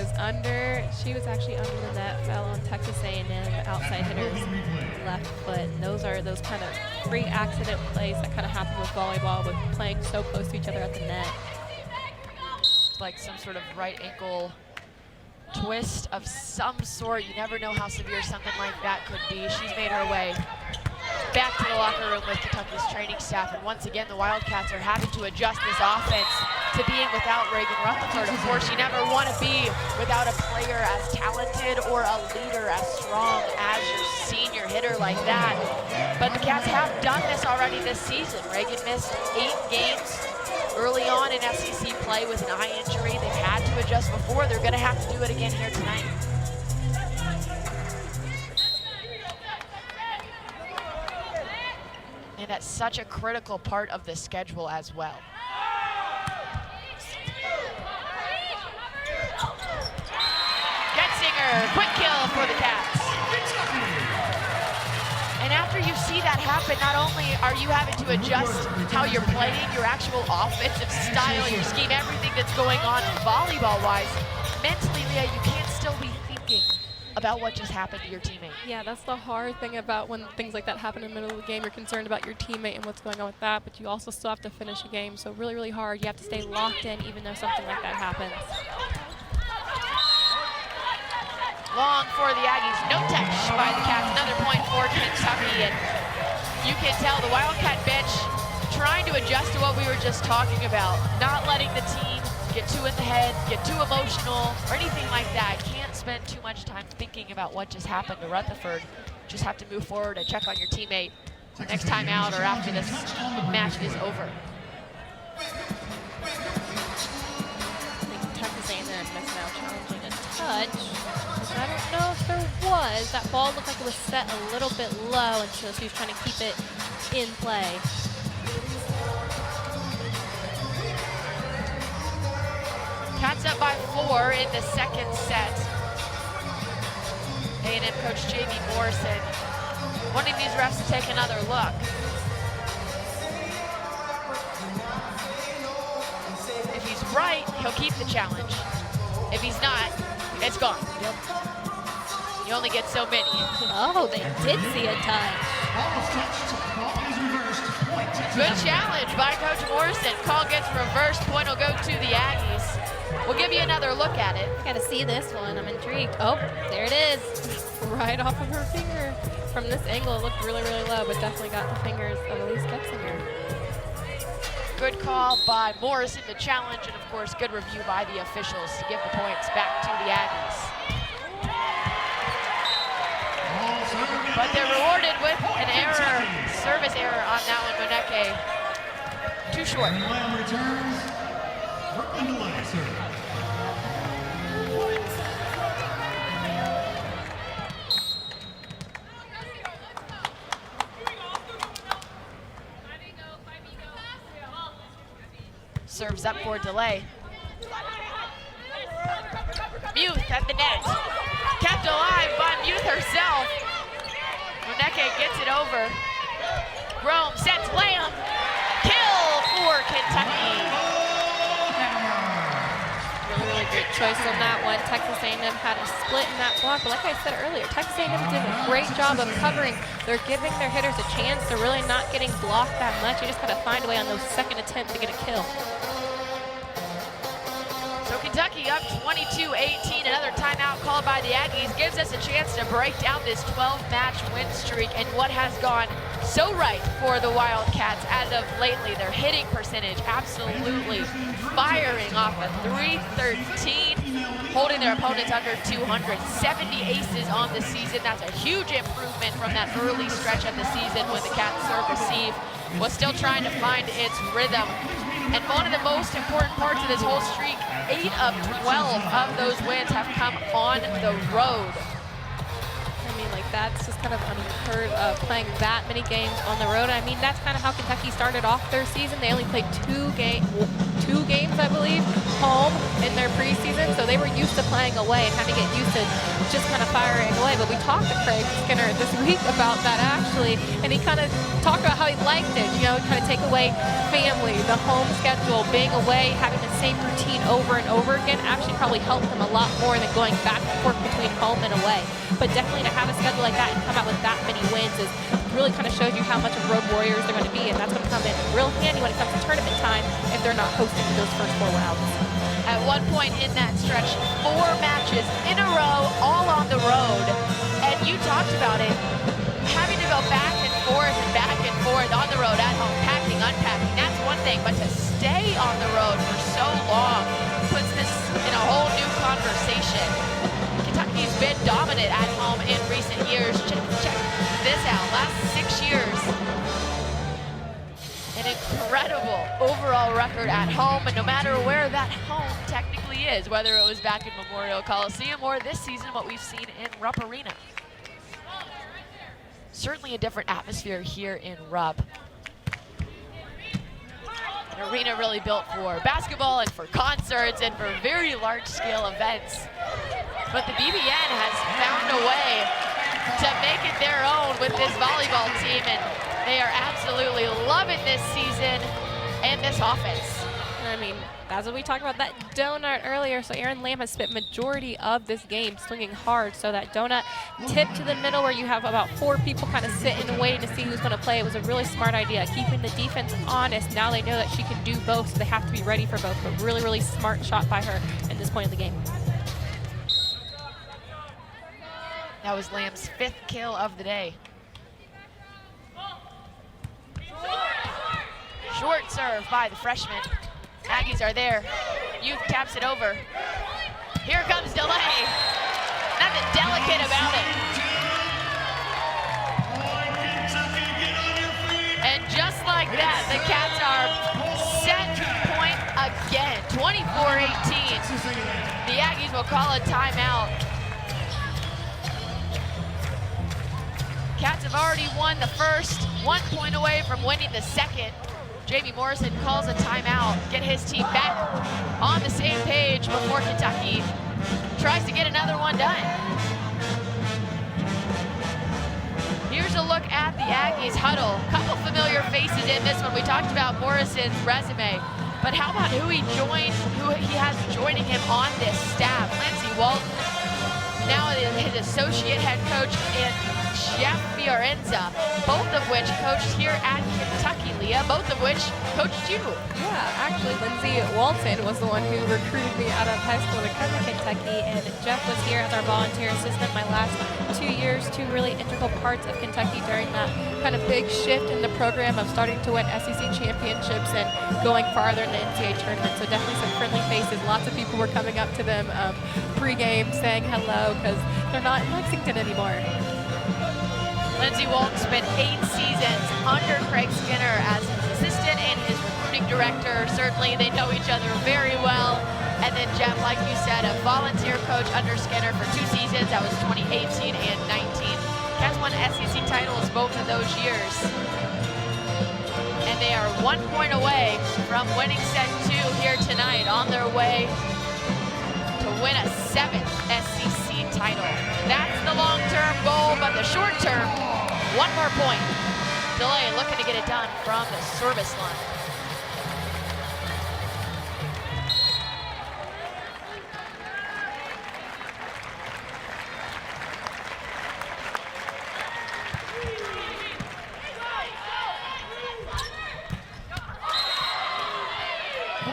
was actually under the net, fell on Texas A&M outside hitter's left foot. And those are those kind of free accident plays that kind of happen with volleyball, with playing so close to each other at the net. Like some sort of right ankle twist of some sort. You never know how severe something like that could be. She's made her way back to the locker room with Kentucky's training staff, and once again the Wildcats are having to adjust this offense to being without Reagan Rutherford. Of course, you never want to be without a player as talented or a leader as strong as your senior hitter like that. But the Cats have done this already this season. Reagan missed 8 games early on in SEC play with an eye injury. They've had to adjust before. They're going to have to do it again here tonight. And that's such a critical part of the schedule as well. Getzinger, quick kill for the Cats. And after you see that happen, not only are you having to adjust how you're playing, your actual offensive style, your scheme, everything that's going on volleyball-wise, mentally, Leah, you can't still be thinking about what just happened to your teammate. Yeah, that's the hard thing about when things like that happen in the middle of the game. You're concerned about your teammate and what's going on with that, but you also still have to finish a game. So really, really hard. You have to stay locked in even though something like that happens. Long for the Aggies, no touch by the Cats. Another point for Kentucky, and you can tell the Wildcat bench trying to adjust to what we were just talking about, not letting the team get too in the head, get too emotional, or anything like that. Can't spend too much time thinking about what just happened to Rutherford. Just have to move forward and check on your teammate next time out or after this match is over. I think Texas A&M is now challenging a touch. I don't know if there was. That ball looked like it was set a little bit low, and so she was trying to keep it in play. Cats up by 4 in the second set. A&M coach Jamie Morrison wanting these refs to take another look. If he's right, he'll keep the challenge. If he's not, it's gone. You only get so many. Oh, they did see a touch. Good challenge by Coach Morrison. Call gets reversed. Point will go to the Aggies. We'll give you another look at it. Gotta see this one. I'm intrigued. Oh, there it is. Right off of her finger. From this angle, it looked really, really low, but definitely got the fingers of Elise Getzinger. Good call by Morrison to challenge, and of course, good review by the officials to give the points back to the Aggies. But they're rewarded with an error, service error on that one, Moneke. Too short. Serves up for delay. Muth at the net. Kept alive by Muth herself. Moneke gets it over. Rome sets Lamb. Kill for Kentucky. Really, really great choice on that one. Texas A&M had a split in that block, but like I said earlier, Texas A&M did a great job of covering. They're giving their hitters a chance. They're really not getting blocked that much. You just gotta find a way on those second attempts to get a kill. So Kentucky up 22-18. Another timeout called by the Aggies gives us a chance to break down this 12-match win streak and what has gone so right for the Wildcats as of lately. Their hitting percentage absolutely firing off a .313, holding their opponents under 200. 70 aces on the season. That's a huge improvement from that early stretch of the season when the Cats serve-receive was still trying to find its rhythm. And one of the most important parts of this whole streak, 8 of 12 of those wins have come on the road. I mean, like, that's just kind of unheard of, playing that many games on the road. I mean, that's kind of how Kentucky started off their season. They only played two games, I believe, home in their preseason, so they were used to playing away and having to get used to just kind of firing away. But we talked to Craig Skinner this week about that, actually, and he kind of talked about how he liked it, you know, kind of take away family, the home schedule, being away, having the same routine over and over again actually probably helped him a lot more than going back and forth between home and away. But definitely to have a schedule like that and come out with that many wins is really kind of shows you how much of road warriors they're going to be, and that's going to come in real handy when it comes to tournament time if they're not hosting those first 4 rounds. At one point in that stretch, 4 matches in a row, all on the road. And you talked about it, having to go back and forth on the road, at home, packing, unpacking, that's one thing. But to stay on the road for so long puts this in a whole new conversation. Kentucky's been dominant at home in recent years. Check this out, last 6 years. An incredible overall record at home, and no matter where that home technically is, whether it was back in Memorial Coliseum or this season what we've seen in Rupp Arena. Certainly a different atmosphere here in Rupp. An arena really built for basketball and for concerts and for very large-scale events. But the BBN has found a way to make it their own with this volleyball team, and they are absolutely loving this season and this offense. I mean, that's what we talked about, that donut earlier. So Erin Lamb has spent majority of this game swinging hard. So that donut tip to the middle where you have about 4 people kind of sitting and waiting to see who's going to play. It was a really smart idea, keeping the defense honest. Now they know that she can do both, so they have to be ready for both. But really, really smart shot by her in this point of the game. That was Lamb's 5th kill of the day. Short serve by the freshman. Aggies are there. Youth taps it over. Here comes delay. Nothing delicate about it. And just like that, the Cats are set point again. 24-18. The Aggies will call a timeout. Cats have already won the first, 1 point away from winning the second. Jamie Morrison calls a timeout, get his team back on the same page before Kentucky tries to get another one done. Here's a look at the Aggies huddle. Couple familiar faces in this one. We talked about Morrison's resume, but how about who he has joining him on this staff? Lindsey Walton, now his associate head coach, and Jeff Fiorenza, both of which coached here at Kentucky, Leah, both of which coached you. Yeah, actually, Lindsey Walton was the one who recruited me out of high school to come to Kentucky, and Jeff was here as our volunteer assistant my last 2 years, 2 really integral parts of Kentucky during that kind of big shift in the program of starting to win SEC championships and going farther in the NCAA tournament. So definitely some friendly faces. Lots of people were coming up to them pre-game saying hello because they're not in Lexington anymore. Lindsey Walton spent 8 seasons under Craig Skinner as his assistant and his recruiting director. Certainly they know each other very well. And then Jeff, like you said, a volunteer coach under Skinner for 2 seasons. That was 2018 and 19. Cats won SEC titles both of those years. And they are 1 point away from winning set 2 here tonight, on their way to win a 7th SEC title. That's the long-term goal, but the short-term, 1 more point. Delay looking to get it done from the service line.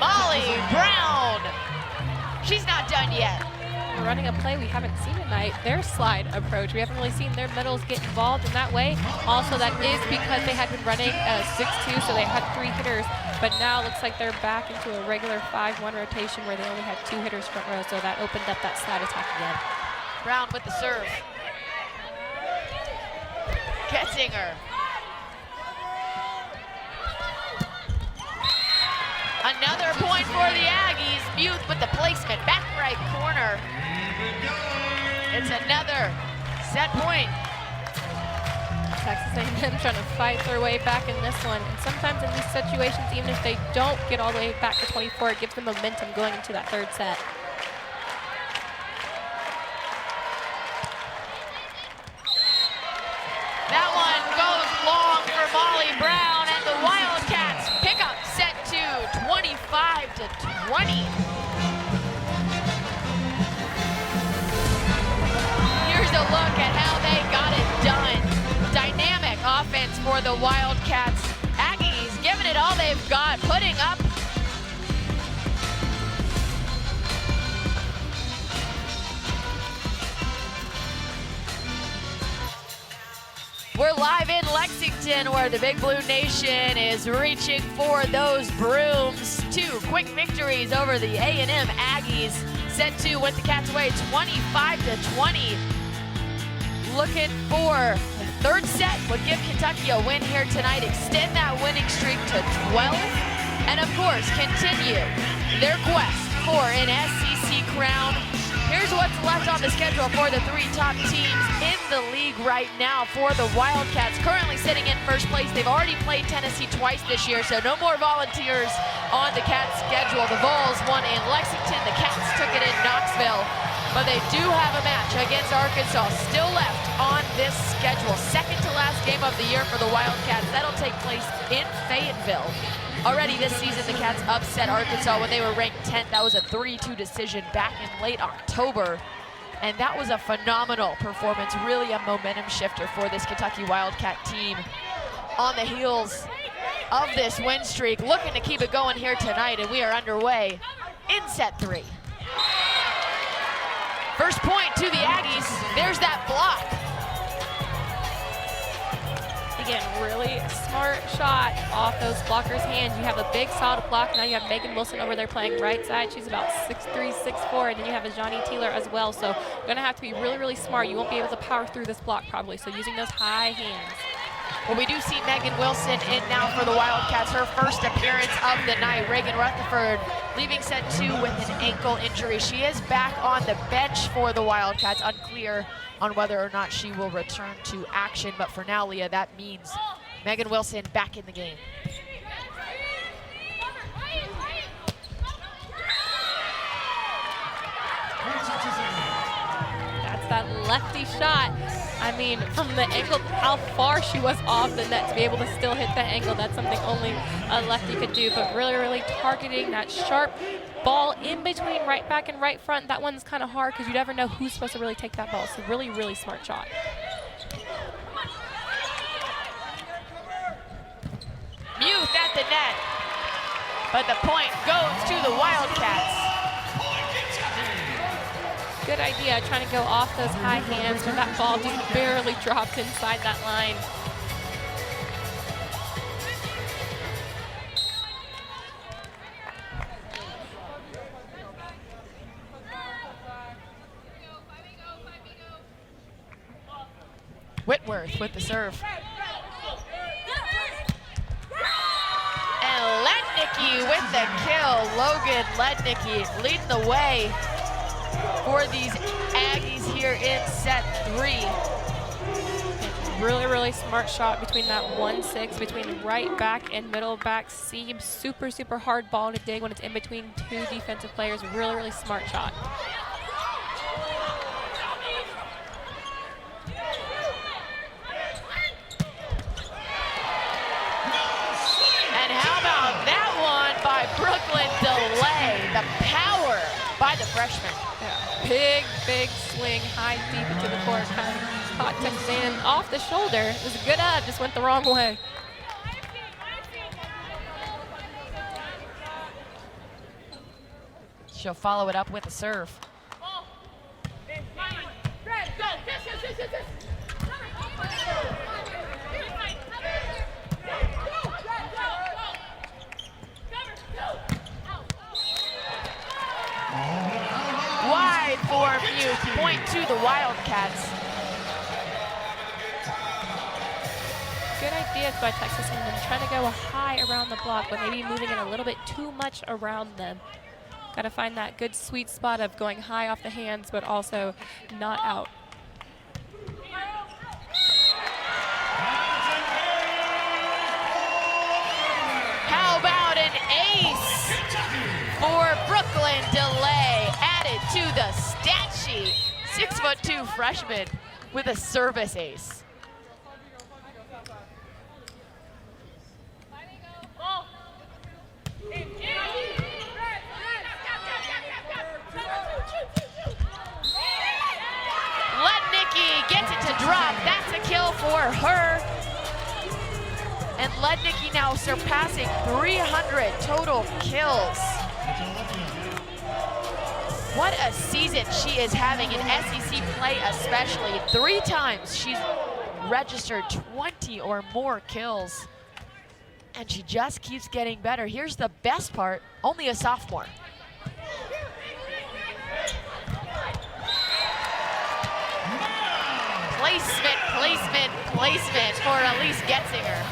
Molly Brown. She's not done yet. Running a play we haven't seen tonight, their slide approach. We haven't really seen their middles get involved in that way. Also, that is because they had been running 6-2, so they had 3 hitters. But now it looks like they're back into a regular 5-1 rotation where they only had 2 hitters front row, so that opened up that slide attack again. Brown with the serve. Ketzinger. Another point for the Aggies. Muth with the placement, back right corner. It's another set point. Texas A&M trying to fight their way back in this one. And sometimes in these situations, even if they don't get all the way back to 24, it gives them momentum going into that 3rd set. That one goes long for Molly Brown, and the Wildcats pick up set 2, 25-20. Here's a look at how they got it done. Dynamic offense Wildcats. Aggies giving it all they've got, putting up We're live in Lexington where the Big Blue Nation is reaching for those brooms. 2 quick victories over the A&M Aggies. Set 2 went the Cats away 25-20. Looking for the third set would give Kentucky a win here tonight, extend that winning streak to 12, and of course continue their quest for an SEC crown. Here's what's left on the schedule for the 3 top teams in the league right now for the Wildcats. Currently sitting in first place. They've already played Tennessee twice this year, so no more Volunteers on the Cats schedule. The Vols won in Lexington. The Cats took it in Knoxville, but they do have a match against Arkansas still left on this schedule. Second to last game of the year for the Wildcats. That'll take place in Fayetteville. Already this season, the Cats upset Arkansas when they were ranked 10th. That was a 3-2 decision back in late October. And that was a phenomenal performance, really a momentum shifter for this Kentucky Wildcat team. On the heels of this win streak, looking to keep it going here tonight, and we are underway in set 3. First point to the Aggies. There's that block. Again, really smart shot off those blockers' hands. You have a big solid block. Now you have Megan Wilson over there playing right side. She's about 6'3", 6'4", and then you have a Johnny Taylor as well. So you're going to have to be really, really smart. You won't be able to power through this block probably. So using those high hands. Well, we do see Megan Wilson in now for the Wildcats, her first appearance of the night. Reagan Rutherford leaving set 2 with an ankle injury. She is back on the bench for the Wildcats, unclear on whether or not she will return to action. But for now, Leah, that means Megan Wilson back in the game. That's that lefty shot. I mean, from the angle, how far she was off the net to be able to still hit that angle, that's something only a lefty could do. But really, really targeting that sharp ball in between right back and right front. That one's kind of hard because you never know who's supposed to really take that ball. So really, really smart shot. Muth at the net, but the point goes to the Wildcats. Good idea, trying to go off those high hands when that ball just barely dropped inside that line. Whitworth with the serve. And Lednicki with the kill. Logan Lednicki leading the way for these Aggies here in set 3. Really, really smart shot between that 1-6, between right back and middle back seam. Super, super hard ball to dig when it's in between 2 defensive players. Really, really smart shot. And how about that one by Brooklyn Delay? The power by the freshman. Yeah. Big, big swing, high deep into the court, kind of caught Texas A&M off the shoulder. It was a good up, just went the wrong way. She'll follow it up with a serve. Wide for Muth, point to the Wildcats. Good ideas by Texas A&M, trying to go high around the block, but maybe moving it a little bit too much around them. Got to find that good sweet spot of going high off the hands, but also not out. How about an ace for Brooklyn Delay, added to the stat sheet. 6'2" freshman with a service ace. Lednicki gets it to drop. That's a kill for her. And Lednicki now surpassing 300 total kills. What a season she is having in SEC play especially. 3 times she's registered 20 or more kills. And she just keeps getting better. Here's the best part, only a sophomore. Placement, placement, placement for Elise Getzinger.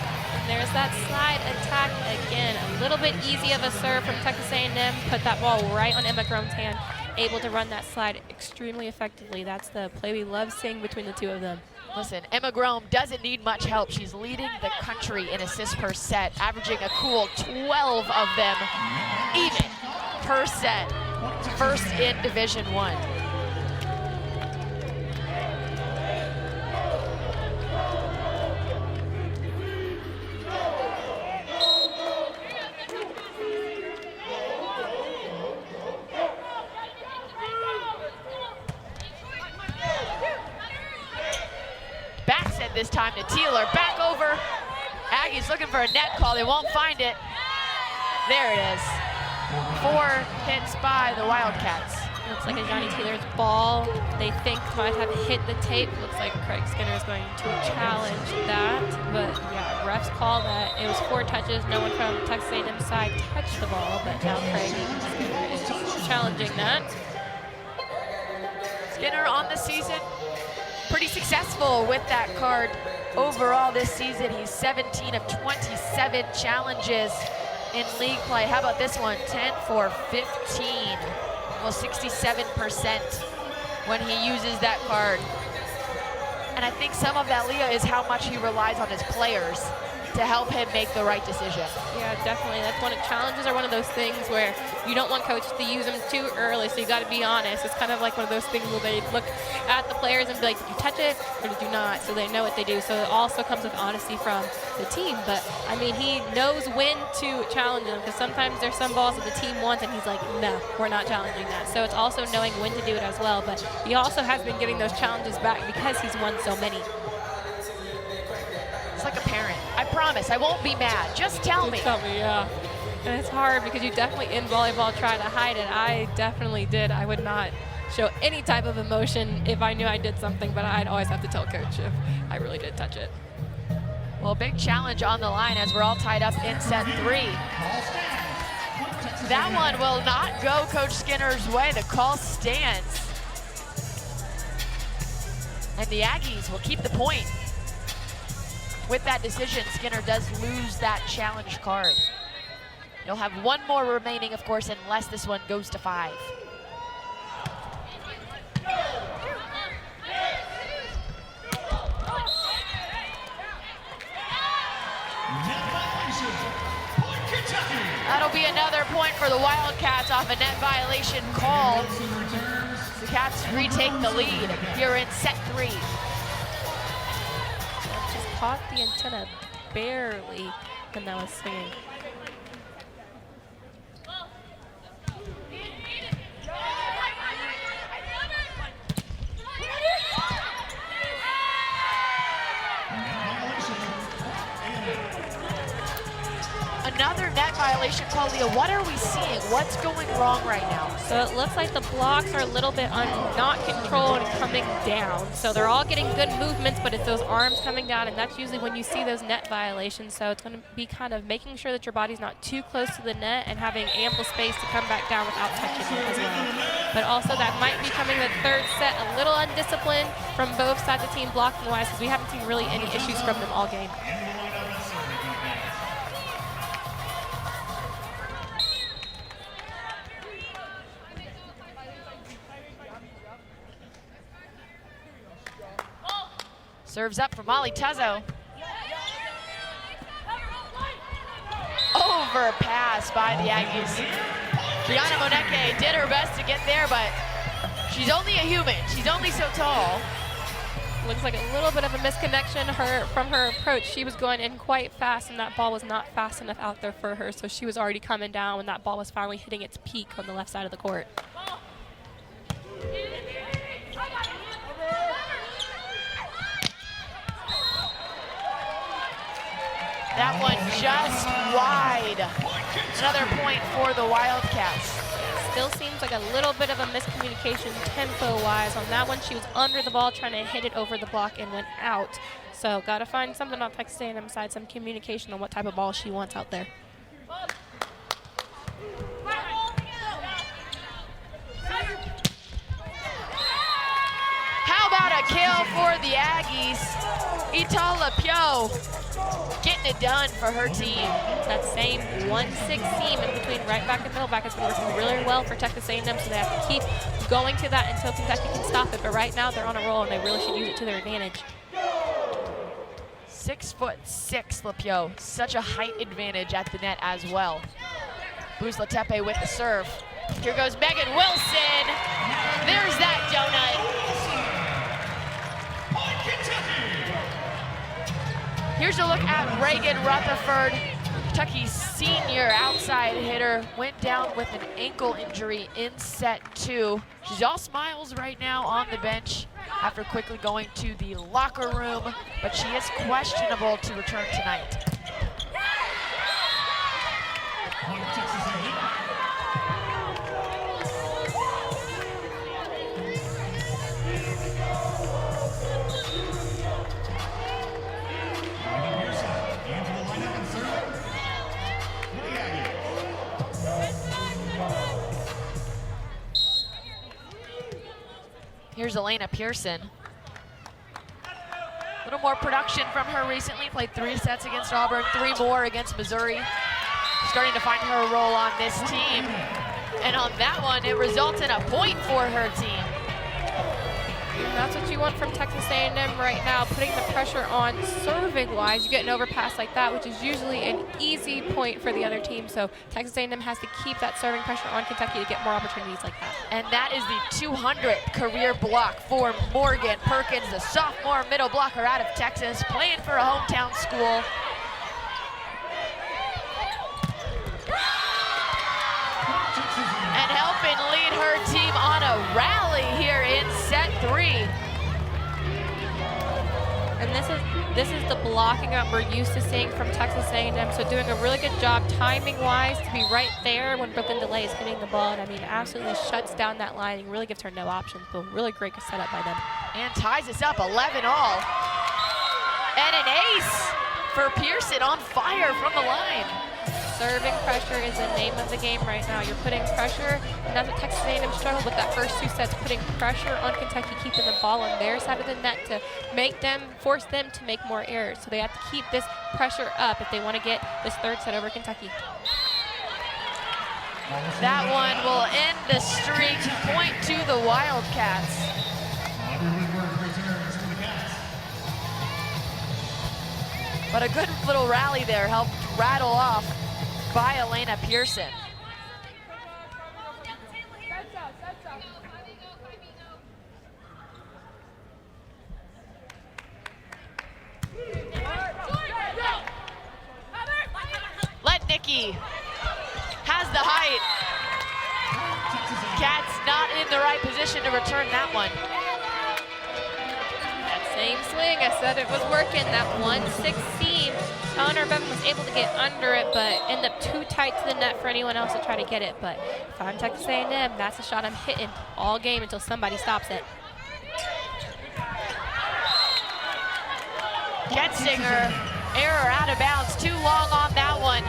There's that slide attack again. A little bit easy of a serve from Texas A&M. Put that ball right on Emma Grome's hand. Able to run that slide extremely effectively. That's the play we love seeing between the two of them. Listen, Emma Grome doesn't need much help. She's leading the country in assists per set, averaging a cool 12 of them even per set. First in Division I. This time to Teeler, back over. Aggies looking for a net call, they won't find it. There it is. 4 hits by the Wildcats. Looks like a Johnny Taylor's ball they think might have hit the tape. Looks like Craig Skinner is going to challenge that. But yeah, refs call that. It was 4 touches. No one from Texas A&M side touched the ball, but now Craig Skinner is challenging that. Skinner on the season, pretty successful with that card overall this season. He's 17 of 27 challenges in league play. How about this one? 10 for 15. Well, 67% when he uses that card. And I think some of that, Leah, is how much he relies on his players to help him make the right decision. Yeah, definitely. That's one of challenges are one of those things where you don't want coaches to use them too early, so you got to be honest. It's kind of like one of those things where they look at the players and be like, did you touch it or did you not? So they know what they do. So it also comes with honesty from the team. But I mean, he knows when to challenge them, because sometimes there's some balls that the team wants and he's like, no, we're not challenging that. So it's also knowing when to do it as well. But he also has been getting those challenges back because he's won so many. It's like a parent. I promise, I won't be mad. Just tell me. Tell me, yeah. And it's hard because you definitely in volleyball try to hide it. I definitely did. I would not show any type of emotion if I knew I did something, but I'd always have to tell coach if I really did touch it. Well, big challenge on the line as we're all tied up in set 3. That one will not go Coach Skinner's way. The call stands. And the Aggies will keep the point. With that decision, Skinner does lose that challenge card. You'll have one more remaining, of course, unless this one goes to 5. That'll be another point for the Wildcats off a net violation call. The Cats retake the lead here in set 3. Just caught the antenna barely when that was swinging. Another net violation call, Leah. What are we seeing? What's going wrong right now? So it looks like the blocks are a little bit not controlled and coming down. So they're all getting good movements, but it's those arms coming down, and that's usually when you see those net violations. So it's going to be kind of making sure that your body's not too close to the net and having ample space to come back down without touching it as well. But also that might be coming the third set a little undisciplined from both sides of the team blocking-wise, because we haven't seen really any issues from them all game. Serves up for Molly Tuzzo. Overpass by the Aggies. Gianna Moneke did her best to get there, but she's only a human. She's only so tall. Looks like a little bit of a misconnection from her approach. She was going in quite fast, and that ball was not fast enough out there for her, so she was already coming down when that ball was finally hitting its peak on the left side of the court. That one just wide. Another point for the Wildcats. Still seems like a little bit of a miscommunication tempo-wise on that one. She was under the ball trying to hit it over the block and went out. So got to find something on Texas A&M side, some communication on what type of ball she wants out there. How about a kill for the Aggies? Itala Pio getting it done for her team. That same 1-6 seam in between right back and middle back has been working really well for Texas A&M, so they have to keep going to that until Kentucky can stop it. But right now they're on a roll, and they really should use it to their advantage. 6'6" Lapio, such a height advantage at the net as well. Buzla Tepe with the serve. Here goes Megan Wilson. There's that donut. Here's a look at Reagan Rutherford, Kentucky's senior outside hitter. Went down with an ankle injury in set 2. She's all smiles right now on the bench after quickly going to the locker room, but she is questionable to return tonight. Here's Elena Pearson. A little more production from her recently. Played 3 sets against Auburn, 3 more against Missouri. Starting to find her role on this team. And on that one, it results in a point for her team. And that's what you want from Texas A&M right now, putting the pressure on serving-wise. You get an overpass like that, which is usually an easy point for the other team. So Texas A&M has to keep that serving pressure on Kentucky to get more opportunities like that. And that is the 200th career block for Morgan Perkins, the sophomore middle blocker out of Texas, playing for a hometown school. And helping lead her team on a rally here in set 3. And this is the blocking up we're used to seeing from Texas A&M. So doing a really good job timing-wise to be right there when Brooklyn DeLay is hitting the ball. And I mean, absolutely shuts down that line and really gives her no options. But really great setup by them. And ties us up 11-all. And an ace for Pearson, on fire from the line. Serving pressure is the name of the game right now. You're putting pressure, and that's what Texas A&M struggled with that first 2 sets, putting pressure on Kentucky, keeping the ball on their side of the net to force them to make more errors. So they have to keep this pressure up if they want to get this 3rd set over Kentucky. That one will end the streak, point to the Wildcats. But a good little rally there helped rattle off by Elena Pearson. Letnicki has the height. Cats not in the right position to return that one. That same swing, I said it was working. That 1-6 seam. Connor Bevan was able to get under it, but ended up too tight to the net for anyone else to try to get it. But if I'm Texas A&M, that's a shot I'm hitting all game until somebody stops it. Getzinger, error out of bounds, too long on that one.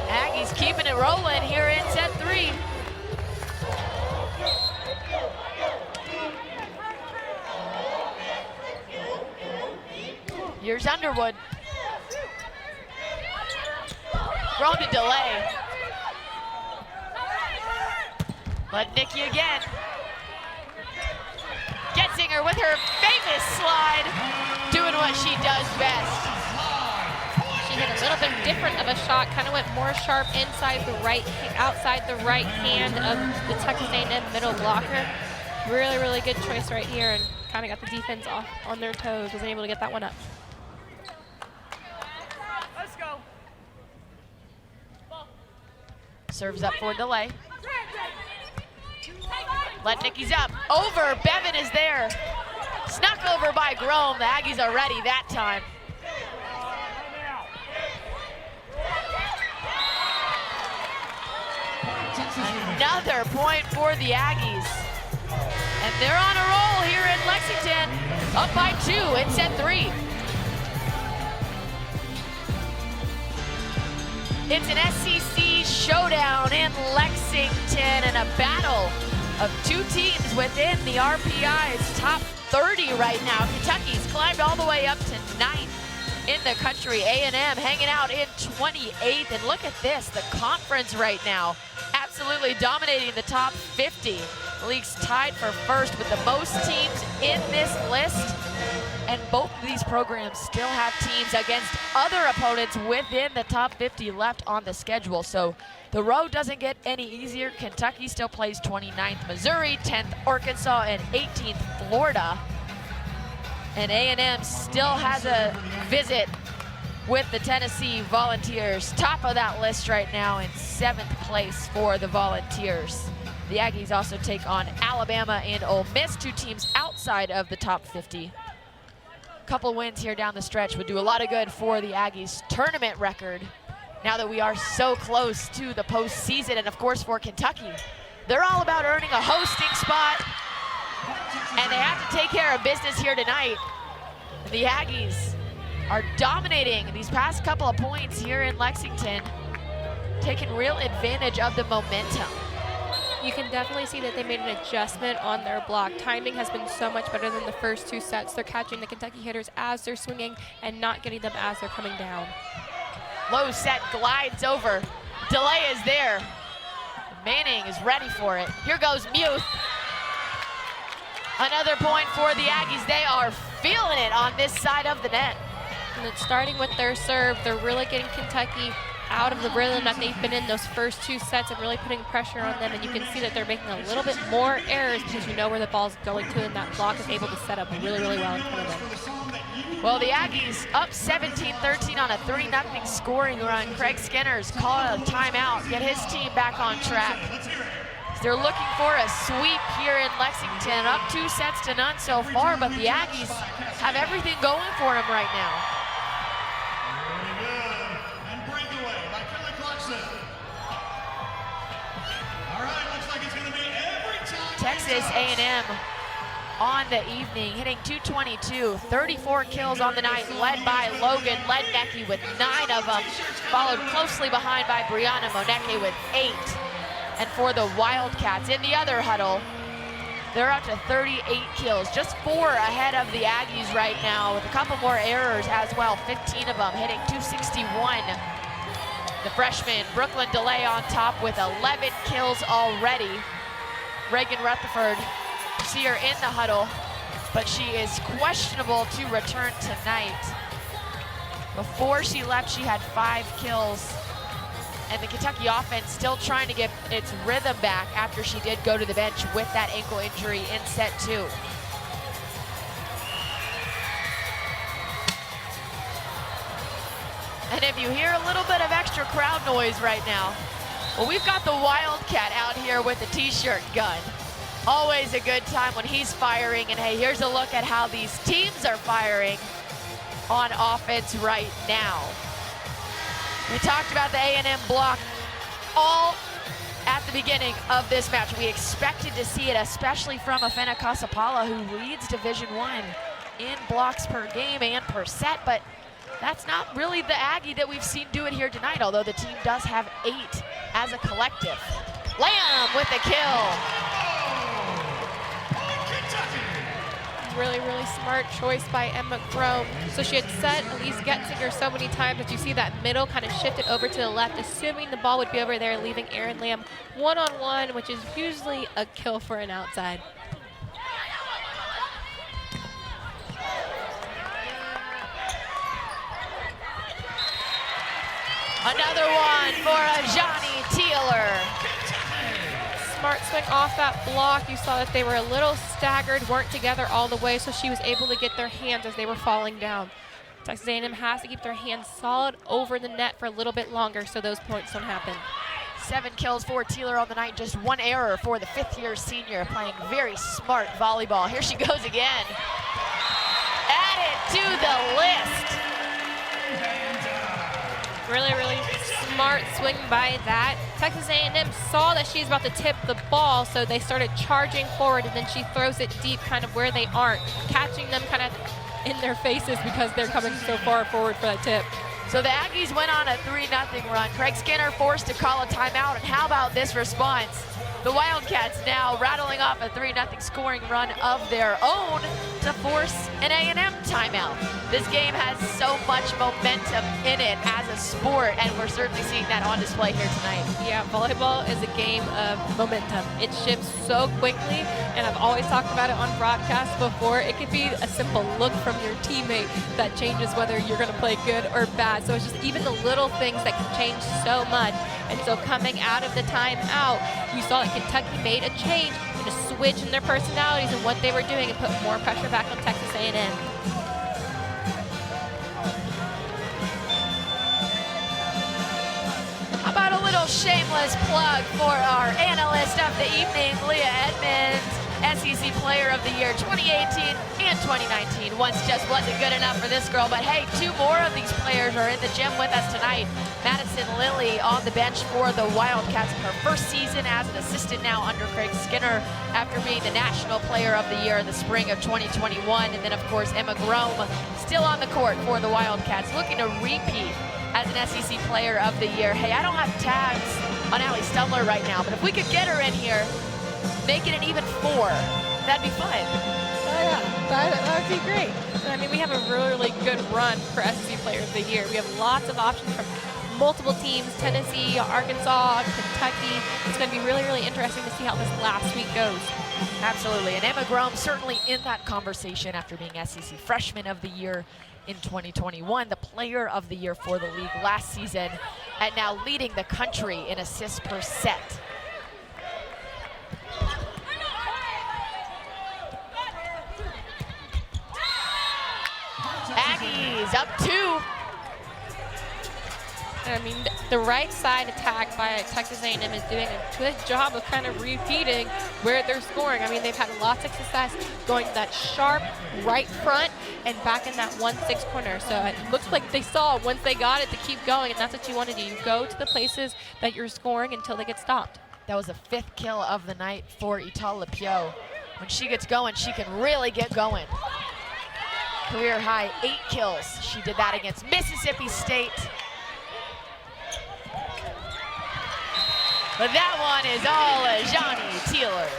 Aggies keeping it rolling here in set 3. Here's Underwood. Thrown to delay. Letnicki again. Getzinger with her famous slide, doing what she does best. She hit a little bit different of a shot, kind of went more sharp inside the right, outside the right hand of the Texas A&M middle blocker. Really, really good choice right here, and kind of got the defense off on their toes. Wasn't able to get that one up. Let's go. Serves up for delay. Letnicki's up. Over. Bevan is there. Snuck over by Grome. The Aggies are ready that time. Another point for the Aggies. And they're on a roll here in Lexington, up by 2 in set 3. It's an SEC showdown in Lexington and a battle of 2 teams within the RPI's top 30 right now. Kentucky's climbed all the way up to 9th in the country. A&M hanging out in 28th. And look at this, the conference right now, absolutely dominating the top 50. The league's tied for first with the most teams in this list. And both of these programs still have teams against other opponents within the top 50 left on the schedule. So the road doesn't get any easier. Kentucky still plays 29th Missouri, 10th Arkansas, and 18th Florida. And A&M still has a visit with the Tennessee Volunteers. Top of that list right now in 7th place for the Volunteers. The Aggies also take on Alabama and Ole Miss, 2 teams outside of the top 50. Couple wins here down the stretch would do a lot of good for the Aggies' tournament record now that we are so close to the postseason. And of course for Kentucky, they're all about earning a hosting spot, and they have to take care of business here tonight. The Aggies are dominating these past couple of points here in Lexington, taking real advantage of the momentum. You can definitely see that they made an adjustment on their block. Timing has been so much better than the first 2 sets. They're catching the Kentucky hitters as they're swinging and not getting them as they're coming down. Low set glides over. Delay is there. Manning is ready for it. Here goes Muth. Another point for the Aggies. They are feeling it on this side of the net. And it's starting with their serve. They're really getting Kentucky out of the rhythm that they've been in those first 2 sets and really putting pressure on them. And you can see that they're making a little bit more errors because you know where the ball's going to, and that block is able to set up really, really well in front of them. Well, the Aggies up 17-13 on a 3-0 scoring run. Craig Skinner's calling a timeout, get his team back on track. They're looking for a sweep here in Lexington, up 2 sets to none so far, but the Aggies have everything going for them right now. Texas A&M on the evening, hitting .222, 34 kills on the night, led by Logan Lednecke with 9 of them, followed closely behind by Brianna Moneke with 8. And for the Wildcats in the other huddle, they're up to 38 kills, just 4 ahead of the Aggies right now, with a couple more errors as well, 15 of them, hitting .261. The freshman, Brooklyn DeLay, on top with 11 kills already. Reagan Rutherford, you see her in the huddle, but she is questionable to return tonight. Before she left, she had 5 kills. And the Kentucky offense still trying to get its rhythm back after she did go to the bench with that ankle injury in set 2. And if you hear a little bit of extra crowd noise right now, well, we've got the Wildcat out here with the t-shirt gun. Always a good time when he's firing. And hey, here's a look at how these teams are firing on offense right now. We talked about the A&M block all at the beginning of this match. We expected to see it, especially from Afena Kasapala, who leads Division I in blocks per game and per set, but that's not really the Aggie that we've seen do it here tonight, although the team does have 8 as a collective. Lamb with the kill. Really, really smart choice by Emma Grome. So she had set Elise Getzinger so many times that you see that middle kind of shifted over to the left, assuming the ball would be over there, leaving Erin Lamb one-on-one, which is usually a kill for an outside. Another one for Ajani Teeler. Smart swing off that block. You saw that they were a little staggered, weren't together all the way, so she was able to get their hands as they were falling down. Texas A&M has to keep their hands solid over the net for a little bit longer so those points don't happen. 7 kills for Teeler on the night, just 1 error for the 5th-year senior, playing very smart volleyball. Here she goes again. Added to the list. Really, really smart smart swing by that. Texas A&M saw that she's about to tip the ball, so they started charging forward, and then she throws it deep kind of where they aren't, catching them kind of in their faces because they're coming so far forward for that tip. So the Aggies went on a 3-0 run. Craig Skinner forced to call a timeout, and how about this response? The Wildcats now rattling off a 3-0 scoring run of their own to force an A&M timeout. This game has so much momentum in it as a sport, and we're certainly seeing that on display here tonight. Yeah, volleyball is a game of momentum. It shifts so quickly, and I've always talked about it on broadcast before. It could be a simple look from your teammate that changes whether you're going to play good or bad. So it's just even the little things that can change so much. And so coming out of the timeout, you saw that Kentucky made a change and a switch in their personalities and what they were doing and put more pressure back on Texas A&M. How about a little shameless plug for our analyst of the evening, Leah Edmonds, SEC Player of the Year 2018 and 2019. Once just wasn't good enough for this girl, but hey, 2 more of these players are in the gym with us tonight. Madison Lilly on the bench for the Wildcats in her first season as an assistant now under Craig Skinner after being the National Player of the Year in the spring of 2021. And then, of course, Emma Grome still on the court for the Wildcats, looking to repeat as an SEC Player of the Year. Hey, I don't have tags on Allie Stumler right now, but if we could get her in here, make it an even 4, that'd be fun. Oh yeah, that would be great. I mean, we have a really good run for SEC Player of the Year. We have lots of options from multiple teams, Tennessee, Arkansas, Kentucky. It's going to be really, really interesting to see how this last week goes. Absolutely, and Emma Grome certainly in that conversation after being SEC Freshman of the Year in 2021, the Player of the Year for the league last season, and now leading the country in assists per set. Aggies up 2. I mean, the right side attack by Texas A&M is doing a good job of kind of repeating where they're scoring. I mean, they've had lots of success going to that sharp right front and back in that 1-6 corner. So it looks like they saw once they got it to keep going, and that's what you want to do. You go to the places that you're scoring until they get stopped. That was the 5th kill of the night for Ital Lepio. When she gets going, she can really get going. Career high 8 kills. She did that against Mississippi State. But that one is all Johnny Teeler.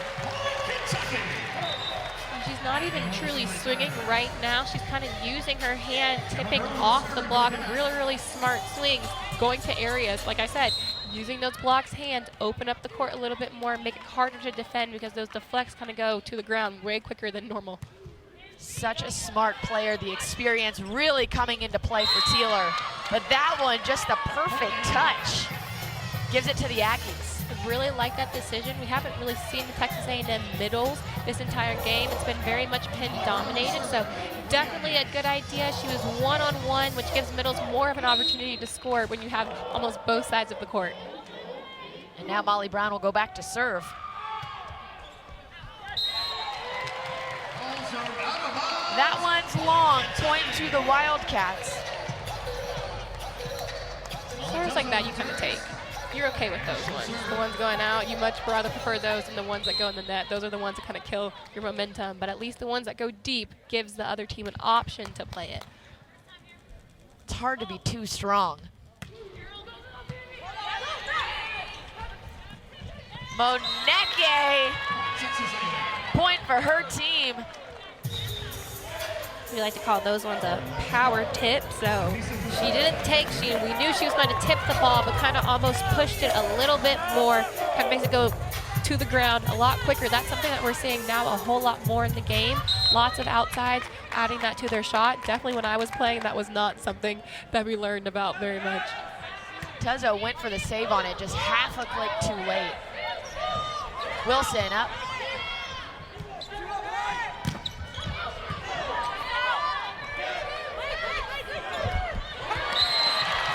She's not even truly swinging right now. She's kind of using her hand, tipping off the block. Really, really smart swings, going to areas. Like I said, using those blocks' hands, open up the court a little bit more, make it harder to defend because those deflects kind of go to the ground way quicker than normal. Such a smart player. The experience really coming into play for Teeler. But that one, just the perfect touch. Gives it to the Aggies. I really like that decision. We haven't really seen the Texas A&M middles this entire game. It's been very much pin dominated, so definitely a good idea. She was one-on-one, which gives middles more of an opportunity to score when you have almost both sides of the court. And now Molly Brown will go back to serve. That one's long, point to the Wildcats. Serves like that you kind of take. You're okay with those ones. The ones going out, you much rather prefer those than the ones that go in the net. Those are the ones that kind of kill your momentum, but at least the ones that go deep gives the other team an option to play it. It's hard to be too strong. Moneke, point for her team. We like to call those ones a power tip, so she didn't take, we knew she was going to tip the ball, but kind of almost pushed it a little bit more, kind of makes it go to the ground a lot quicker. That's something that we're seeing now a whole lot more in the game. Lots of outsides adding that to their shot. Definitely when I was playing, that was not something that we learned about very much. Tuzzo went for the save on it, just half a click too late. Wilson up.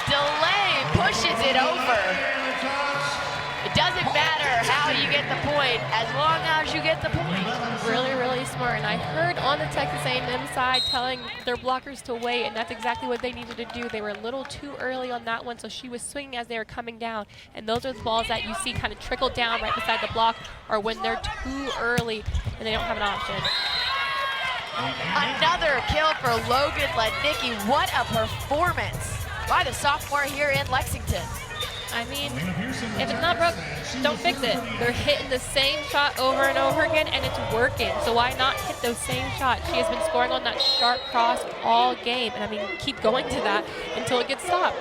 Delay pushes it over. It doesn't matter how you get get the point, as long as you get the point. Really, really smart. And I heard on the Texas A&M side telling their blockers to wait, and that's exactly what they needed to do. They were a little too early on that one, so she was swinging as they were coming down. And those are the balls that you see kind of trickle down right beside the block, or when they're too early and they don't have an option. Another kill for Logan Lednicki. What a performance by the sophomore here in Lexington. I mean, if it's not broke, don't fix it. They're hitting the same shot over and over again, and it's working. So why not hit those same shots? She has been scoring on that sharp cross all game. And I mean, keep going to that until it gets stopped.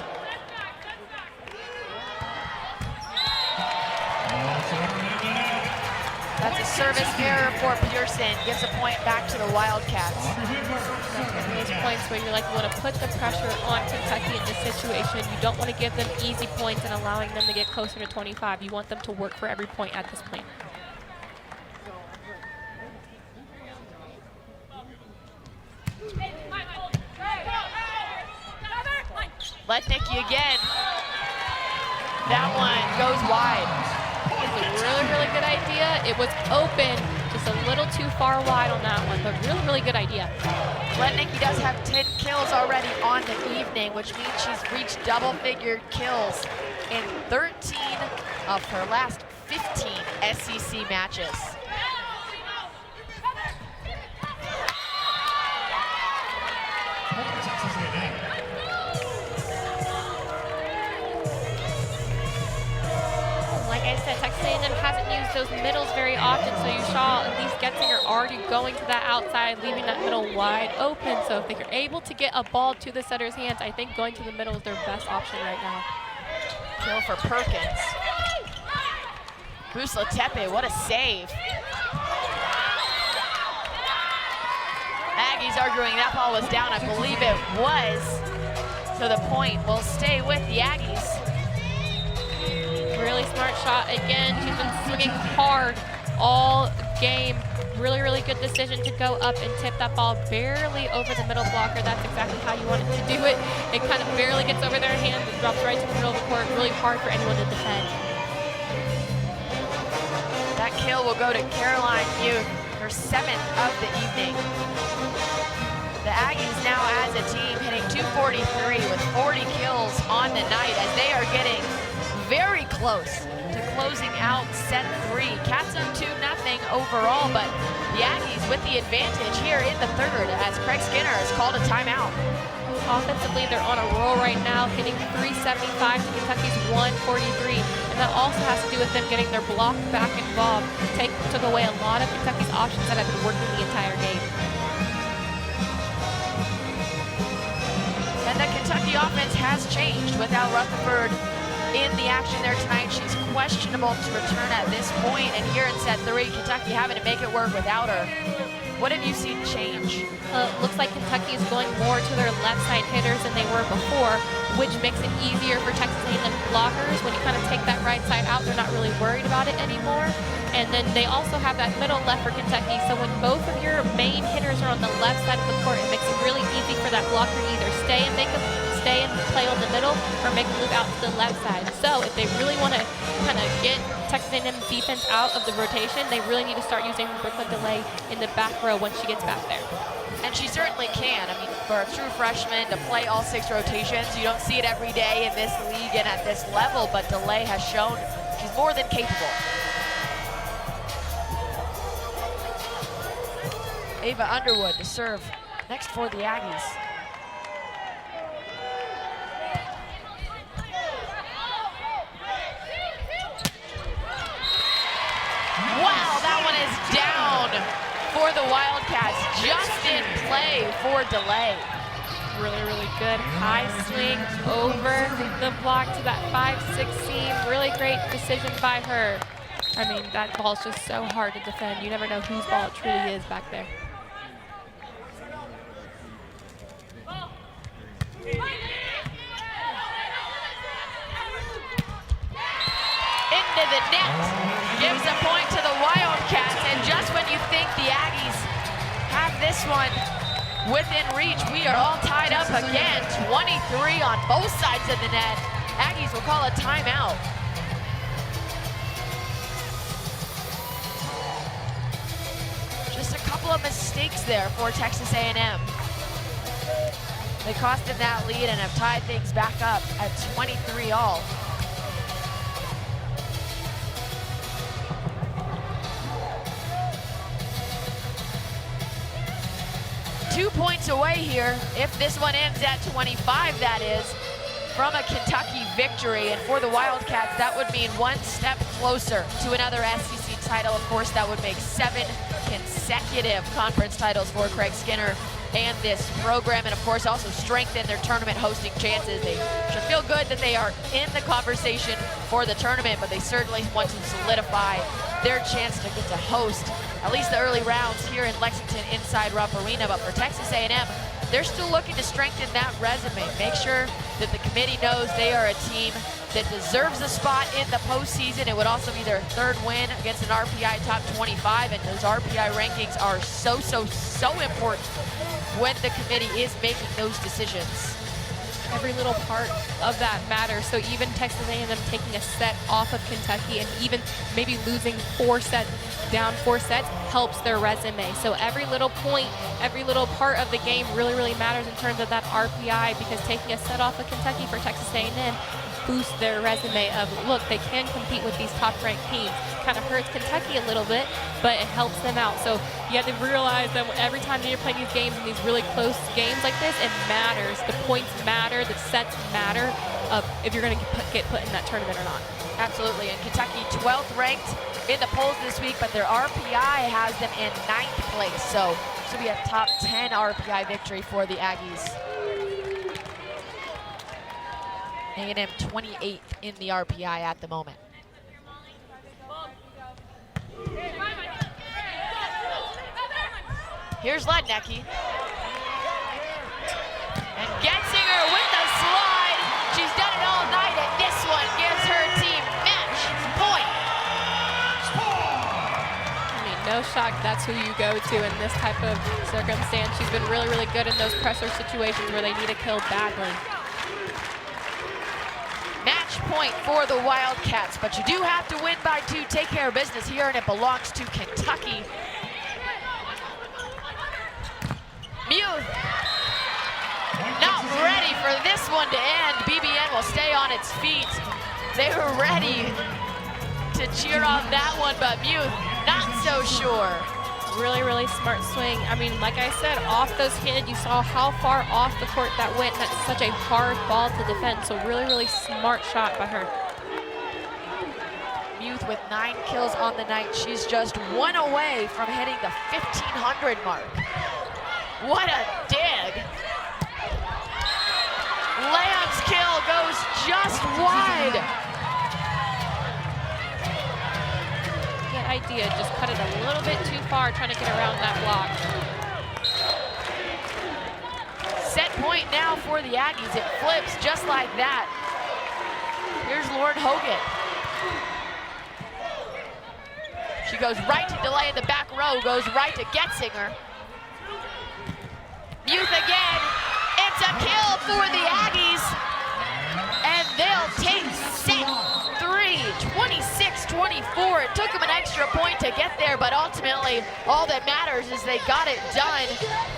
That's a service error for Pearson. Gives a point back to the Wildcats. Those points where you want to put the pressure on Kentucky in this situation. You don't want to give them easy points and allowing them to get closer to 25. You want them to work for every point at this point. Lednicki again. That one goes wide. It's a really, really good idea. It was open, just a little too far wide on that one, but really, really good idea. Lednicki does have 10 kills already on the evening, which means she's reached double-figure kills in 13 of her last 15 SEC matches. Like I said, Texas A&M hasn't used those middles very often, so you saw at least Getzinger already going to that outside, leaving that middle wide open. So if they're able to get a ball to the setter's hands, I think going to the middle is their best option right now. Kill for Perkins. Busla Tepe, what a save. Aggies arguing that ball was down. I believe it was. So the point will stay with the Aggies. Really smart shot again. She's been swinging hard all game. Really, really good decision to go up and tip that ball barely over the middle blocker. That's exactly how you want it to do it. It kind of barely gets over their hands and drops right to the middle of the court. Really hard for anyone to defend. That kill will go to Caroline Youth, her 7th of the evening. The Aggies now as a team hitting 243 with 40 kills on the night as they are getting very close to closing out set 3. Cats up 2-0 overall, but the Aggies with the advantage here in the third as Craig Skinner has called a timeout. Offensively, they're on a roll right now, hitting 375 to Kentucky's 143, and that also has to do with them getting their block back involved. Took away a lot of Kentucky's options that have been working the entire game. And the Kentucky offense has changed without Rutherford in the action there tonight. She's questionable to return at this point, and here in set 3, Kentucky having to make it work without her. What have you seen change? Looks like Kentucky is going more to their left side hitters than they were before, which makes it easier for Texas A&M blockers. When you kind of take that right side out, they're not really worried about it anymore. And then they also have that middle left for Kentucky, so when both of your main hitters are on the left side of the court, it makes it really easy for that blocker to either stay and play on the middle or make a move out to the left side. So if they really want to kind of get Texas A&M defense out of the rotation, they really need to start using Brooklyn DeLay in the back row once she gets back there. And she certainly can. I mean, for a true freshman to play all 6 rotations, you don't see it every day in this league and at this level, but DeLay has shown she's more than capable. Ava Underwood to serve next for the Aggies. Wow, that one is down for the Wildcats, just in play for DeLay. Really, really good high swing over the block to that 5-6 seam. Really great decision by her. I mean, that ball's just so hard to defend. You never know whose ball it truly is back there. Into the net, gives a point to the Wildcats, and just when you think the Aggies have this one within reach, we are all tied up again. 23 on both sides of the net. Aggies will call a timeout. couple of mistakes there for Texas A&M. They cost him that lead and have tied things back up at 23 all. Two points away here, if this one ends at 25, that is, from a Kentucky victory. And for the Wildcats, that would mean one step closer to another SEC title. Of course, that would make 7 consecutive conference titles for Craig Skinner and this program, and of course also strengthen their tournament hosting chances. They should feel good that they are in the conversation for the tournament, but they certainly want to solidify their chance to get to host at least the early rounds here in Lexington inside Rupp Arena. But for Texas A&M, they're still looking to strengthen that resume, make sure that the committee knows they are a team that deserves a spot in the postseason. It would also be their 3rd win against an RPI top 25, and those RPI rankings are so important when the committee is making those decisions. Every little part of that matters. So even Texas A&M taking a set off of Kentucky and even maybe losing 4 sets, down 4 sets, helps their resume. So every little point, every little part of the game really matters in terms of that RPI, because taking a set off of Kentucky for Texas A&M boosts their resume of, look, they can compete with these top-ranked teams. Kind of hurts Kentucky a little bit, but it helps them out. So you have to realize that every time that you're playing these games, in these really close games like this, it matters. The points matter, the sets matter, if you're going to get put in that tournament or not. Absolutely, and Kentucky 12th ranked in the polls this week, but their RPI has them in 9th place. So this will be a top 10 RPI victory for the Aggies. A&M 28th in the RPI at the moment. Here's Lednecke. And Getzinger with the slide. She's done it all night, and this one gives her team match point. I mean, no shock that's who you go to in this type of circumstance. She's been really good in those pressure situations where they need a kill badly. Match point for the Wildcats, but you do have to win by 2, take care of business here, and it belongs to Kentucky. Muth not ready for this one to end. BBN will stay on its feet. They were ready to cheer on that one, but Muth not so sure. Really smart swing. I mean, like I said, off those hit, you saw how far off the court that went. That's such a hard ball to defend, so really smart shot by her. Muth with 9 kills on the night. She's just 1 away from hitting the 1,500 mark. What a dig. Lamb's kill goes just wide. Idea, just cut it a little bit too far, trying to get around that block. Set point now for the Aggies. It flips just like that. Here's Lauren Hogan. She goes right to delay in the back row, goes right to Getzinger. Muth again. It's a kill for the Aggies. And they'll take set 3, 26-24. It took them an extra point to get there, but ultimately all that matters is they got it done.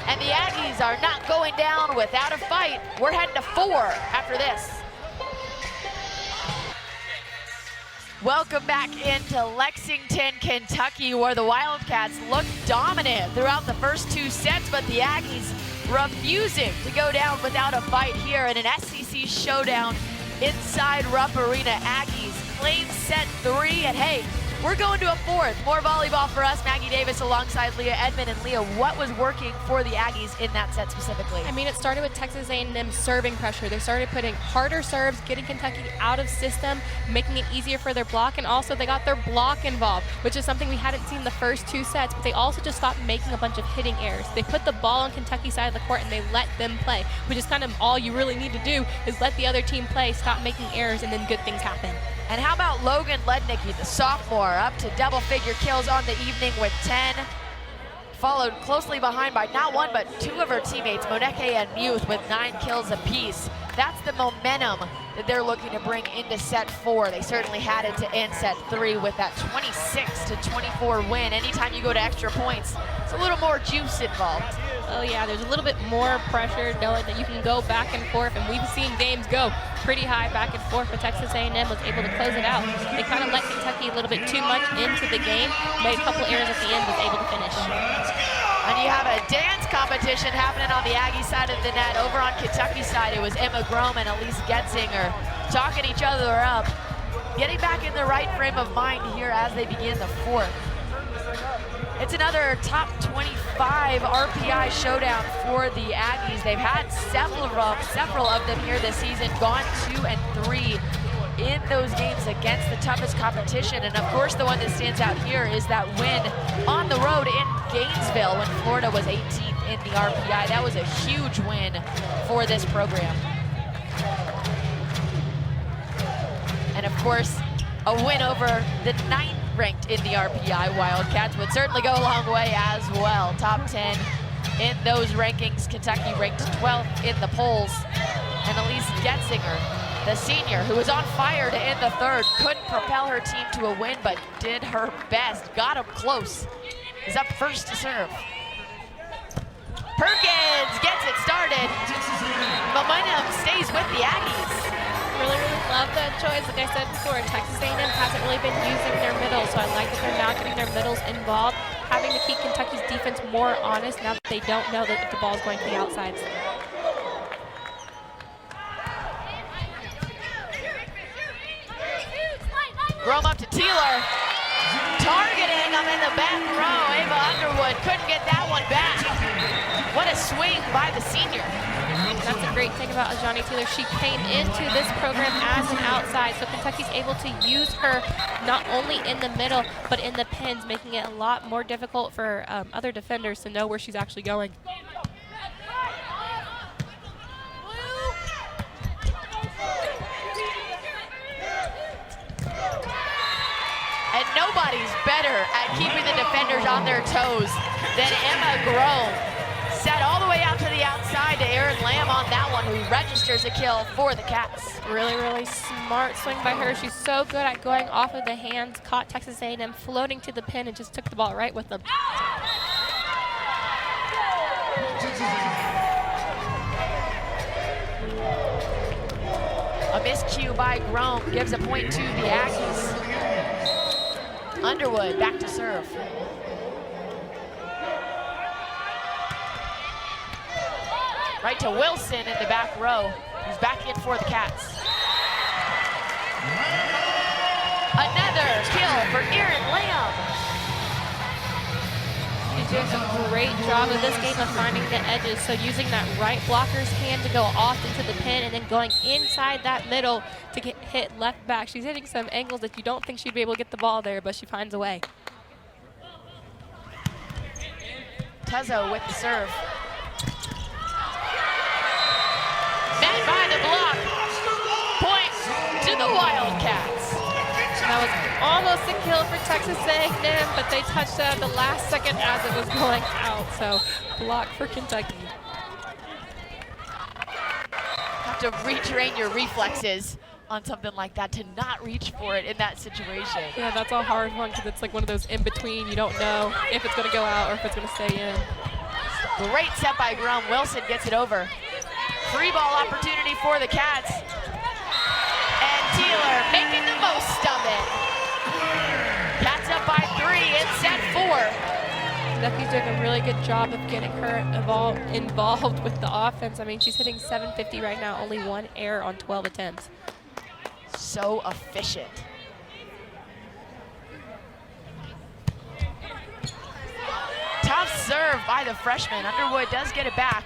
And the Aggies are not going down without a fight. We're heading to 4 after this. Welcome back into Lexington, Kentucky, where the Wildcats looked dominant throughout the first 2 sets, but the Aggies refusing to go down without a fight here in an SEC showdown inside Rupp Arena. Aggies claim set 3, and hey, we're going to a 4th. More volleyball for us. Maggie Davis alongside Leah Edmond. And Leah, what was working for the Aggies in that set specifically? I mean, it started with Texas A&M serving pressure. They started putting harder serves, getting Kentucky out of system, making it easier for their block, and also they got their block involved, which is something we hadn't seen the first 2 sets, but they also just stopped making a bunch of hitting errors. They put the ball on Kentucky's side of the court and they let them play, which is kind of all you really need to do, is let the other team play, stop making errors, and then good things happen. And how about Logan Lednecke, the sophomore, up to double-figure kills on the evening with 10. followed closely behind by not one, but two of her teammates, Moneke and Muth, with 9 kills apiece. That's the momentum that they're looking to bring into set 4. They certainly had it to end set 3 with that 26-24 win. Anytime you go to extra points, it's a little more juice involved. Oh yeah, there's a little bit more pressure knowing that you can go back and forth, and we've seen games go pretty high back and forth, but Texas A&M was able to close it out. They kind of let Kentucky a little bit too much into the game, made a couple errors at the end, was able to finish. And you have a dance competition happening on the Aggie side of the net. Over on Kentucky side, it was Emma Grom and Elise Getzinger talking each other up, getting back in the right frame of mind here as they begin the 4th. It's another top 25 RPI showdown for the Aggies. They've had several of them here this season, gone 2 and 3 in those games against the toughest competition. And of course, the one that stands out here is that win on the road in Gainesville when Florida was 18th in the RPI. That was a huge win for this program. And of course, a win over the 9th ranked in the RPI Wildcats would certainly go a long way as well. Top 10 in those rankings. Kentucky ranked 12th in the polls. And Elise Getzinger, the senior, who was on fire to end the 3rd, couldn't propel her team to a win, but did her best. Got them close. Is up first to serve. Perkins gets it started. Momentum stays with the Aggies. Really love that choice. Like I said before, Texas A&M hasn't really been using their middles, so I like that they're now getting their middles involved, having to keep Kentucky's defense more honest now that they don't know that if the ball is going to the outsides. Grom up to Teeler. Targeting them in the back row. Ava Underwood couldn't get that one back. What a swing by the senior. That's a great thing about Ajani Taylor. She came into this program as an outside, so Kentucky's able to use her not only in the middle, but in the pins, making it a lot more difficult for other defenders to know where she's actually going. And nobody's better at keeping the defenders on their toes than Emma Grom. Set all the way out to the outside to Erin Lamb on that one, who registers a kill for the Cats. Really smart swing by her. She's so good at going off of the hands, caught Texas A&M floating to the pin and just took the ball right with them. A miscue by Grom gives a point to the Aggies. Underwood back to serve. Right to Wilson in the back row, who's back in for the Cats. Another kill for Erin Lamb. She's doing a great job of this game of finding the edges, so using that right blocker's hand to go off into the pin and then going inside that middle to get hit left back. She's hitting some angles that you don't think she'd be able to get the ball there, but she finds a way. Tuzzo with the serve. Met by the block. Point to the Wildcats. That was almost a kill for Texas A&M, but they touched it at the last second as it was going out, so block for Kentucky. Have to retrain your reflexes on something like that to not reach for it in that situation. Yeah, that's a hard one because it's like one of those in between. You don't know if it's going to go out or if it's going to stay in. Great set by Grom. Wilson gets it over. Free ball opportunity for the Cats. And Teeler making the most of it. Cats up by 3 in set 4. Kentucky's doing a really good job of getting her involved with the offense. I mean, she's hitting .750 right now, only 1 error on 12 attempts. So efficient. Tough serve by the freshman. Underwood does get it back.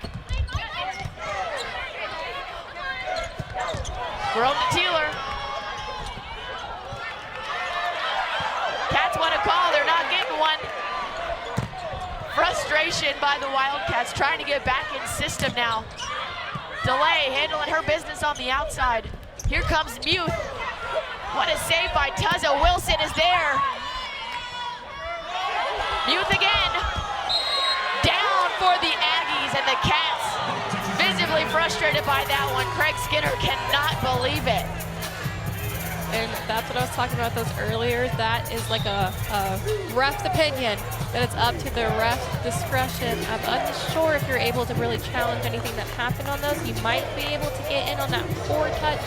Grom to Teeler. Cats want a call, they're not getting one. Frustration by the Wildcats, trying to get back in system now. Delay handling her business on the outside. Here comes Muth. What a save by Tuzzo. Wilson is there. Muth again. for the Aggies, and the Cats visibly frustrated by that one. Craig Skinner cannot believe it. And that's what I was talking about those earlier. That is like a ref's opinion, that it's up to the ref's discretion. I'm unsure if you're able to really challenge anything that happened on those. You might be able to get in on that forward touch,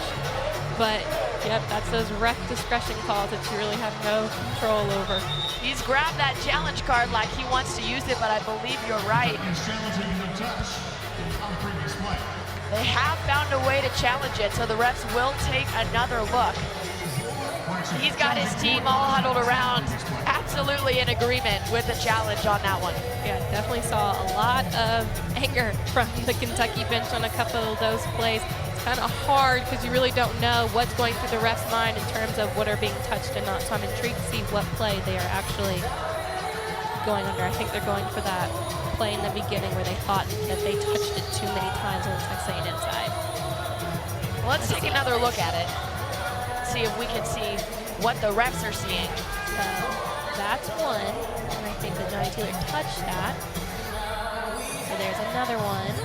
but yep, that's those ref discretion calls that you really have no control over. He's grabbed that challenge card like he wants to use it, but I believe you're right. He's challenging the touch on previous play. They have found a way to challenge it, so the refs will take another look. He's got his team all huddled around, absolutely in agreement with the challenge on that one. Yeah, definitely saw a lot of anger from the Kentucky bench on a couple of those plays. It's kind of hard because you really don't know what's going through the ref's mind in terms of what are being touched and not. So I'm intrigued to see what play they are actually going under. I think they're going for that play in the beginning where they thought that they touched it too many times on the Texas A&M side. Well, let's take another look at it. See if we can see what the refs are seeing. So that's one, and I think that Johnny Taylor touched that. So there's another one,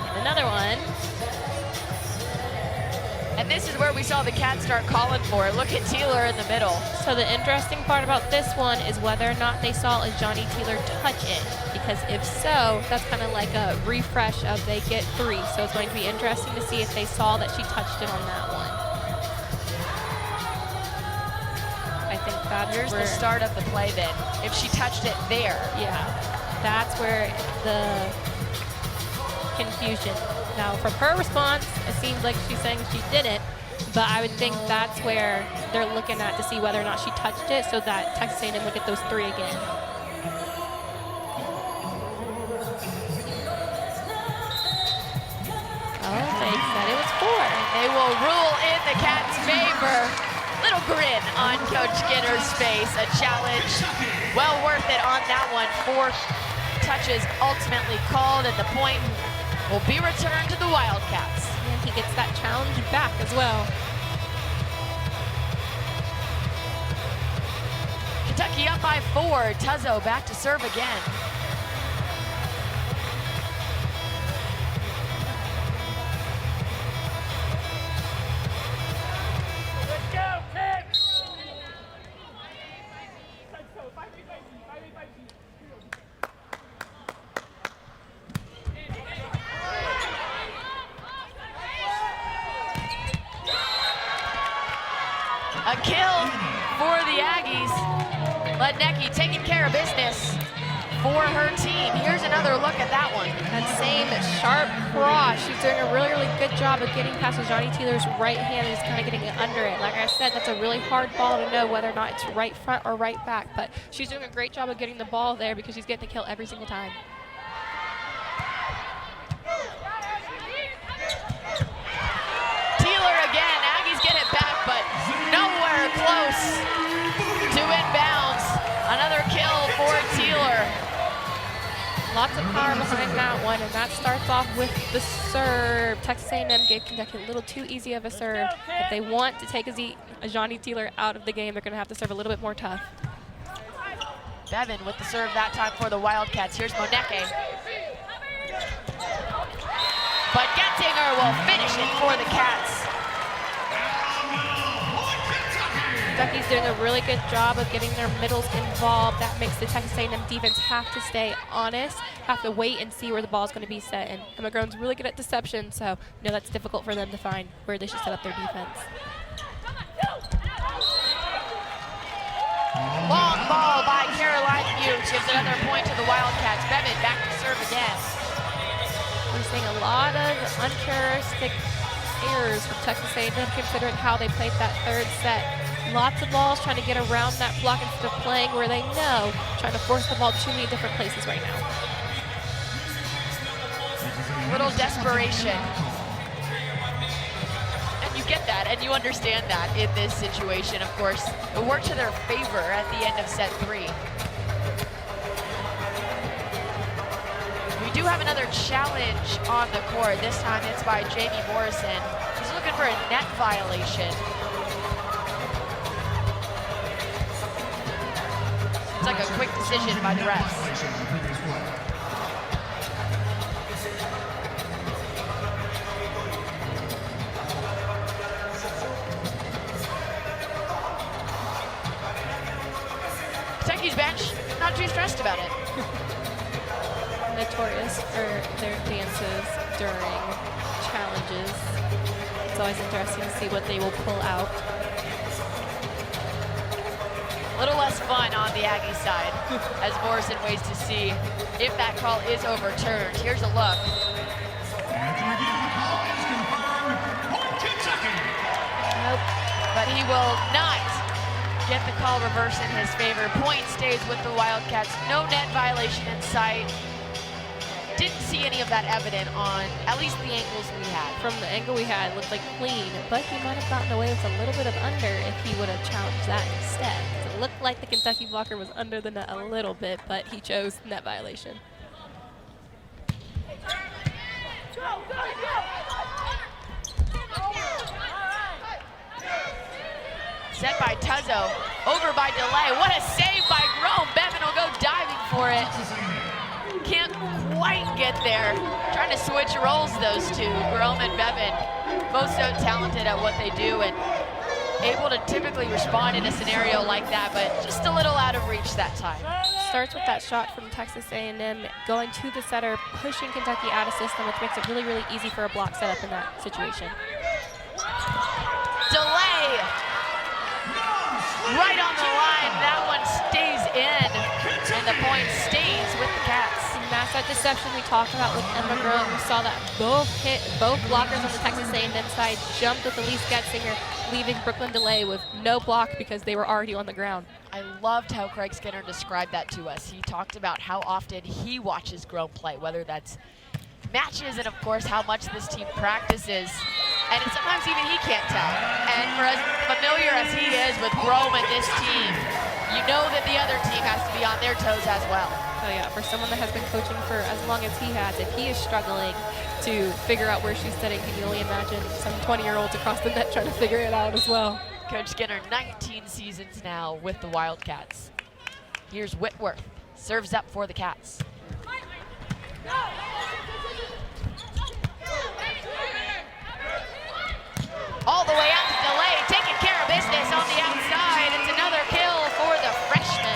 and another one. And this is where we saw the Cats start calling for it. Look at Taylor in the middle. So the interesting part about this one is whether or not they saw a Johnny Taylor touch it. Because if so, that's kind of like a refresh of they get 3. So it's going to be interesting to see if they saw that she touched it on that one. I think that's Here's where, the start of the play then. If she touched it there. yeah, that's where the confusion. Now, from her response, it seems like she's saying she didn't, but I would think that's where they're looking at to see whether or not she touched it so that Texas A&M would get those 3 again. Oh, they said it was 4. They will rule in the Cats' favor. Little grin on Coach Skinner's face. A challenge well worth it on that one. 4 touches ultimately called, and the point will be returned to the Wildcats. And he gets that challenge back as well. Kentucky up by 4. Tuzzo back to serve again. A kill for the Aggies. Lednecki taking care of business for her team. Here's another look at that one. That same sharp cross. She's doing a really, really good job of getting past Johnny Taylor's right hand and just kind of getting it under it. Like I said, that's a really hard ball to know whether or not it's right front or right back, but she's doing a great job of getting the ball there because she's getting the kill every single time. Taylor again. Aggies get it back, but nowhere close to inbounds. Another kill for Taylor. Lots of power behind that one, and that starts off with the serve. Texas A&M gave Kentucky a little too easy of a serve. If they want to take a Johnny Taylor out of the game, they're going to have to serve a little bit more tough. Bevan with the serve that time for the Wildcats. Here's Moneke. But Gettinger will finish it for the Cats. Kentucky's doing a really good job of getting their middles involved. That makes the Texas A&M defense have to stay honest, have to wait and see where the ball's going to be set. And Emma Grone's really good at deception, so you know that's difficult for them to find where they should set up their defense. Long ball by Caroline Hughes gives another point to the Wildcats. Bevan back to serve again. We're seeing a lot of uncharacteristic errors from Texas A&M considering how they played that 3rd set. Lots of balls trying to get around that block instead of playing where they know, trying to force the ball too many different places right now. Little desperation. And you get that, and you understand that in this situation, of course. It worked to their favor at the end of set 3. We do have another challenge on the court. This time it's by Jamie Morrison. He's looking for a net violation. It's like a quick decision by the refs. stressed about it. Notorious for their dances during challenges. It's always interesting to see what they will pull out. A little less fun on the Aggie side as Morrison waits to see if that call is overturned. Here's a look. And to review, the call is confirmed. Point Kentucky. Nope. But he will not get the call reversed in his favor. Point stays with the Wildcats. No net violation in sight. Didn't see any of that evident on at least the angles we had. From the angle we had, it looked like clean, but he might have gotten away with a little bit of under if he would have challenged that instead. It looked like the Kentucky blocker was under the net a little bit, but he chose net violation. Set by Tuzzo, over by Delay. What a save by Grome. Bevan will go diving for it. Can't quite get there. Trying to switch roles, those two, Grome and Bevan. Both so talented at what they do and able to typically respond in a scenario like that, but just a little out of reach that time. Starts with that shot from Texas A&M, going to the setter, pushing Kentucky out of system, which makes it really, really easy for a block setup in that situation. Delay. Right on the line. That one stays in, and the point stays with the Cats. And that's that deception we talked about with Emma Grome. We saw that both blockers on the Texas A&M side jumped with Elise Getzinger, leaving Brooklyn Delay with no block because they were already on the ground. I loved how Craig Skinner described that to us. He talked about how often he watches Grome play, whether that's matches and, of course, how much this team practices. And sometimes even he can't tell. And for as familiar as he is with Grome and this team, you know that the other team has to be on their toes as well. So yeah, for someone that has been coaching for as long as he has, if he is struggling to figure out where she's sitting, can you only imagine some 20-year-olds across the net trying to figure it out as well. Coach Skinner, 19 seasons now with the Wildcats. Here's Whitworth, serves up for the Cats. All the way out to Delay, taking care of business on the outside. It's another kill for the freshman.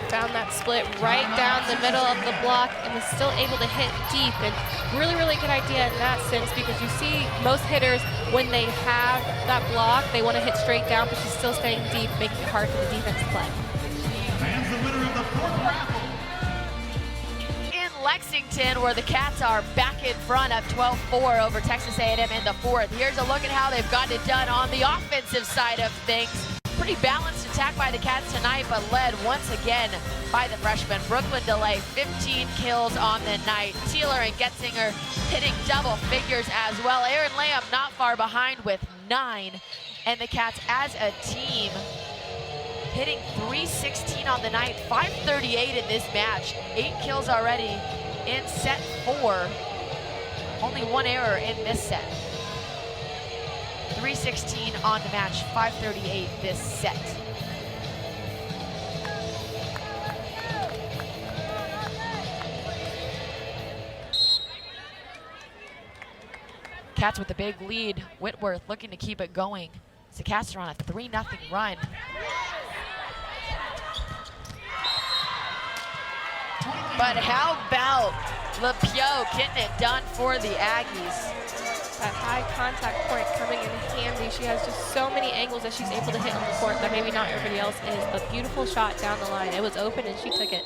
Found that split right down the middle of the block and was still able to hit deep. And really, really good idea in that sense, because you see most hitters, when they have that block, they want to hit straight down, but she's still staying deep, making it hard for the defense to play. Man's the winner of the fourth raffle. Lexington, where the Cats are back in front of 12-4 over Texas A&M in the fourth. Here's a look at how they've gotten it done on the offensive side of things. Pretty balanced attack by the Cats tonight, but led once again by the freshman. Brooklyn Delay, 15 kills on the night. Teeler and Getzinger hitting double figures as well. Aaron Lamb not far behind with 9. And the Cats as a team hitting .316 on the night, .538 in this match. 8 kills already in set 4. Only 1 error in this set. .316 on the match, .538 this set. Cats with a big lead. Whitworth looking to keep it going. The Cats are on a 3-0 run. But how about LePio getting it done for the Aggies? That high contact point coming in handy. She has just so many angles that she's able to hit on the court that maybe not everybody else is. A beautiful shot down the line. It was open and she took it.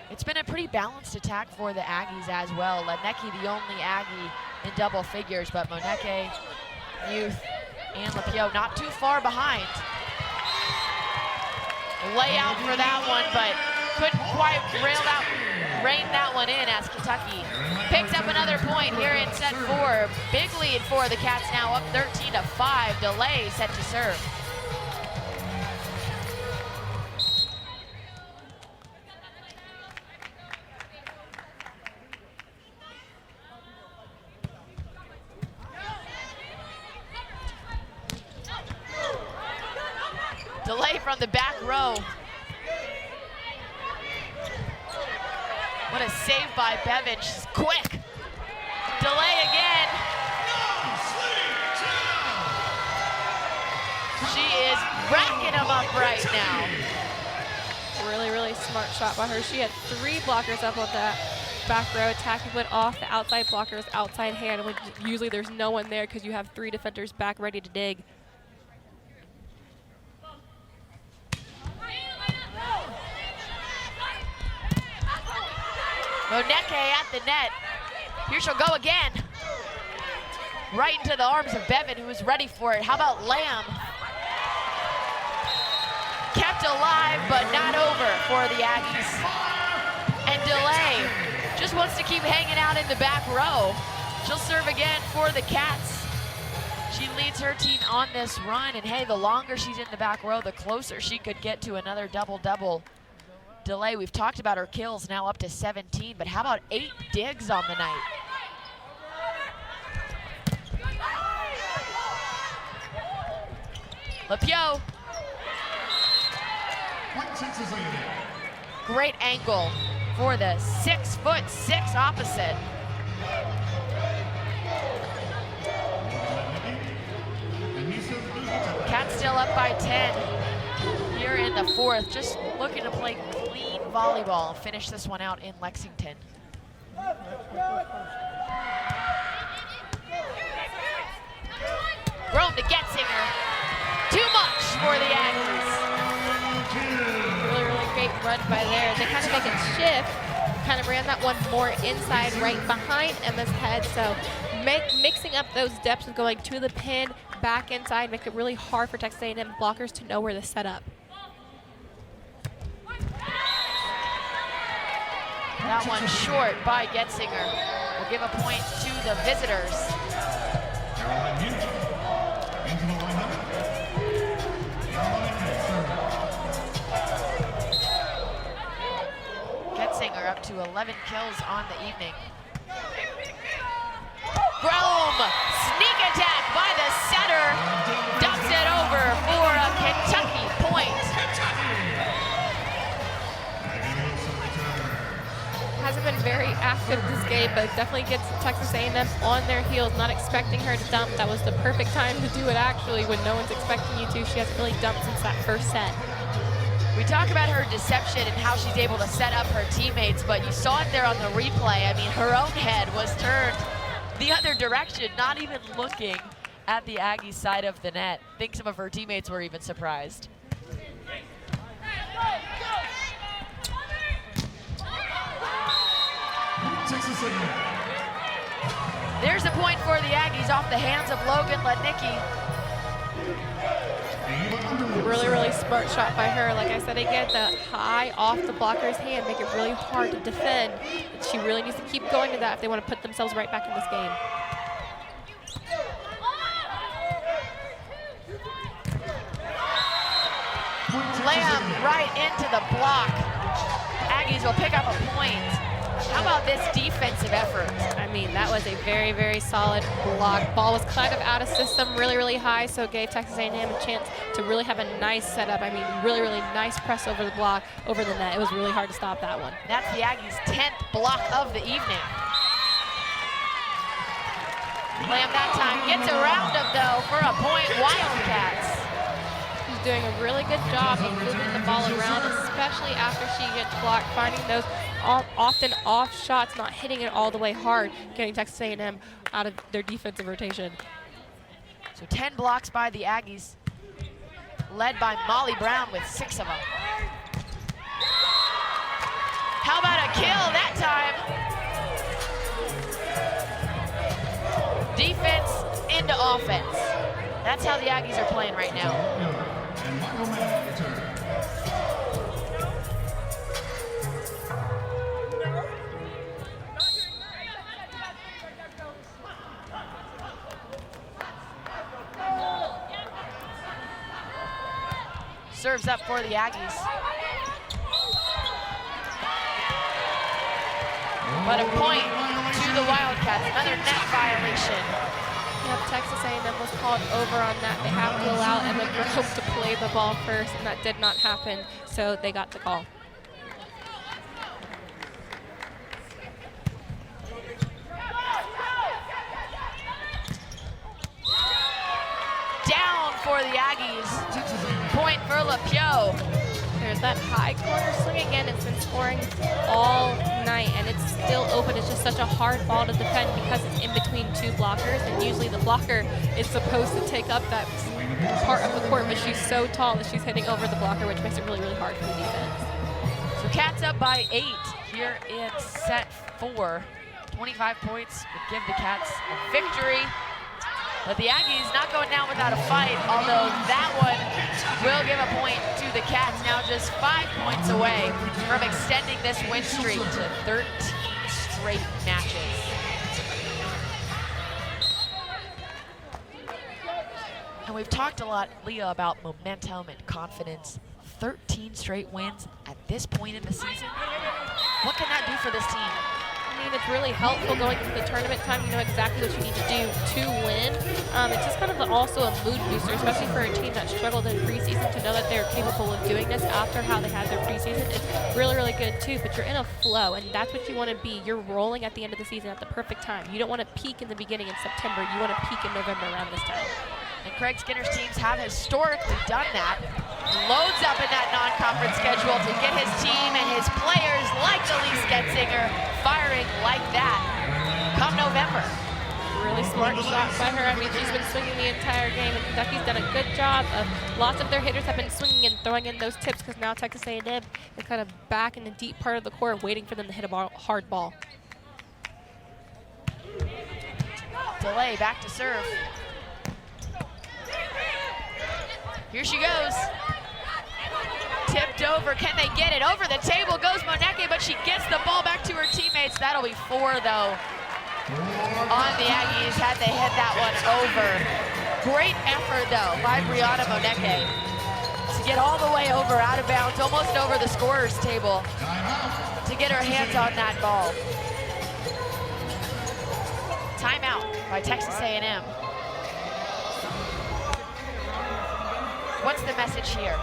It's been a pretty balanced attack for the Aggies as well. Lenecki the only Aggie in double figures, but Moneke, Youth, and LePio not too far behind. Layout for that one, but couldn't quite rein that one in as Kentucky picks up another point here in set 4. Big lead for the Cats now, up 13-5. Delay set to serve. Delay from the back row. What a save by Bevan. She's quick. Delay again. She is racking them up right now. Really, really smart shot by her. She had 3 blockers up on that back row attack. He went off the outside blocker's outside hand when usually there's no one there because you have 3 defenders back ready to dig. Moneke at the net. Here she'll go again. Right into the arms of Bevan, who was ready for it. How about Lamb? Kept alive, but not over for the Aggies. And DeLay just wants to keep hanging out in the back row. She'll serve again for the Cats. She leads her team on this run, and hey, the longer she's in the back row, the closer she could get to another double-double. DeLay, we've talked about her kills, now up to 17, but how about 8 digs on the night? LePio. Great angle for the 6'6" opposite. Cats still up by 10 here in the 4th. Just looking to play clean volleyball and finish this one out in Lexington. Rome to Getzinger. Too much for the Aggies. Really, really great run by there. They kind of make it shift, kind of ran that one more inside right behind Emma's head. So mixing up those depths of going to the pin, back inside, make it really hard for Texas A&M blockers to know where to set up. That one short by Getzinger. We'll give a point to the visitors. Getzinger up to 11 kills on the evening. Rome, sneak attack by the setter. Dumps it over for a Kentucky point. Hasn't been very active this game, but definitely gets Texas A&M on their heels, not expecting her to dump. That was the perfect time to do it, actually, when no one's expecting you to. She hasn't really dumped since that first set. We talk about her deception and how she's able to set up her teammates, but you saw it there on the replay. I mean, her own head was turned the other direction, not even looking at the Aggie side of the net. I think some of her teammates were even surprised. There's a point for the Aggies off the hands of Logan Lednicki. Really, really smart shot by her. Like I said, again, the high off the blocker's hand, make it really hard to defend. And she really needs to keep going to that if they want to put themselves right back in this game. Lamb right into the block. Aggies will pick up a point. How about this defensive effort? I mean, that was a very, very solid block. Ball was kind of out of system, really, really high, so it gave Texas A&M a chance to really have a nice setup. I mean, really, really nice press over the block, over the net. It was really hard to stop that one. That's the Aggies' 10th block of the evening. Lamb that time gets around him, though, for a point. Wildcats. She's doing a really good job of moving the ball around, especially after she gets blocked, finding those often off shots, not hitting it all the way hard, getting Texas A&M out of their defensive rotation. So 10 blocks by the Aggies, led by Molly Brown with 6 of them. How about a kill that time? Defense into offense. That's how the Aggies are playing right now. Serves up for the Aggies. But a point to the Wildcats, another net violation. Yep, Texas A&M was called over on that. They have to allow Emma Grove to play the ball first, and that did not happen, so they got the call. Down for the Aggies. that high corner swing again. It's been scoring all night, and it's still open. It's just such a hard ball to defend because it's in between two blockers, and usually the blocker is supposed to take up that part of the court, but she's so tall that she's hitting over the blocker, which makes it really, really hard for the defense. So Cats up by 8 here in set 4. 25 points would give the Cats a victory. But the Aggies not going down without a fight, although that one will give a point to the Cats, now just 5 points away from extending this win streak to 13 straight matches. And we've talked a lot, Leah, about momentum and confidence. 13 straight wins at this point in the season. What can that do for this team? I mean, it's really helpful going into the tournament time. You know exactly what you need to do to win. It's just kind of also a mood booster, especially for a team that struggled in preseason, to know that they're capable of doing this after how they had their preseason. It's really, really good too, but you're in a flow, and that's what you want to be. You're rolling at the end of the season at the perfect time. You don't want to peak in the beginning in September. You want to peak in November around this time. And Craig Skinner's teams have historically done that. Loads up in that non-conference schedule to get his team and his players like Elise Getzinger firing like that come November. Really smart shot by her. I mean, she's been swinging the entire game, and Kentucky's done a good job of lots of their hitters have been swinging and throwing in those tips, because now Texas A&M is kind of back in the deep part of the court waiting for them to hit a hard ball. Delay back to serve. Here she goes. Tipped over, can they get it? Over the table goes Moneke, but she gets the ball back to her teammates. That'll be 4 though on the Aggies had they hit that one over. Great effort though by Brianna Moneke to get all the way over, out of bounds, almost over the scorer's table to get her hands on that ball. Timeout by Texas A&M. What's the message here?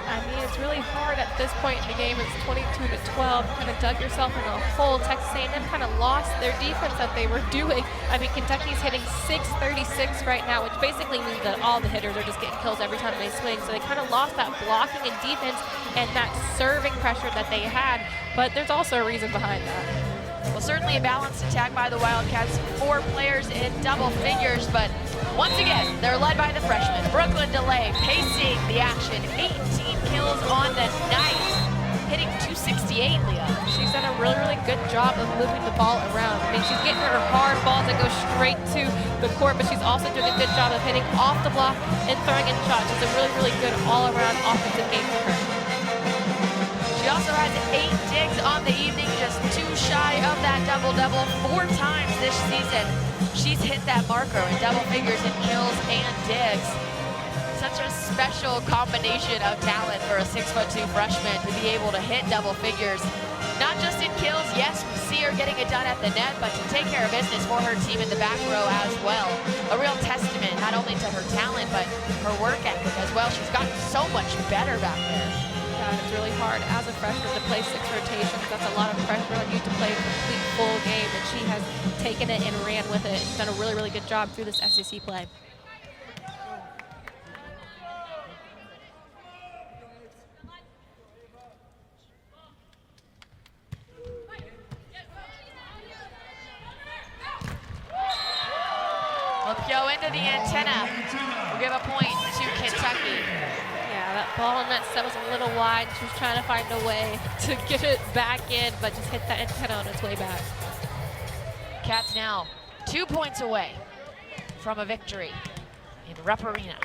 I mean, it's really hard at this point in the game. It's 22-12. Kind of dug yourself in a hole. Texas A&M kind of lost their defense that they were doing. I mean, Kentucky's hitting .636 right now, which basically means that all the hitters are just getting kills every time they swing. So they kind of lost that blocking and defense and that serving pressure that they had. But there's also a reason behind that. Well, certainly a balanced attack by the Wildcats. 4 players in double figures, but once again, they're led by the freshman, Brooklyn DeLay, pacing the action. 18 kills on the night, hitting .268, Leah. She's done a really, really good job of moving the ball around. I mean, she's getting her hard balls that go straight to the court, but she's also doing a good job of hitting off the block and throwing in shots. It's a really, really good all-around offensive game for her. She also has 8 digs on the evening, just 2 shy of that double-double. 4 times this season she's hit that marker in double figures in kills and digs. Such a special combination of talent for a 6'2" freshman to be able to hit double figures. Not just in kills, yes, we see her getting it done at the net, but to take care of business for her team in the back row as well. A real testament not only to her talent, but her work ethic as well. She's gotten so much better back there. It's really hard as a freshman to play 6 rotations. That's a lot of pressure on you to play a complete full game, and she has taken it and ran with it. She's done a really, really good job through this SEC play. Go into the antenna. We'll give a point to Kentucky. Yeah, that ball in that set was a little wide. She was trying to find a way to get it back in, but just hit that antenna on its way back. Cats now 2 points away from a victory in Rupp Arena.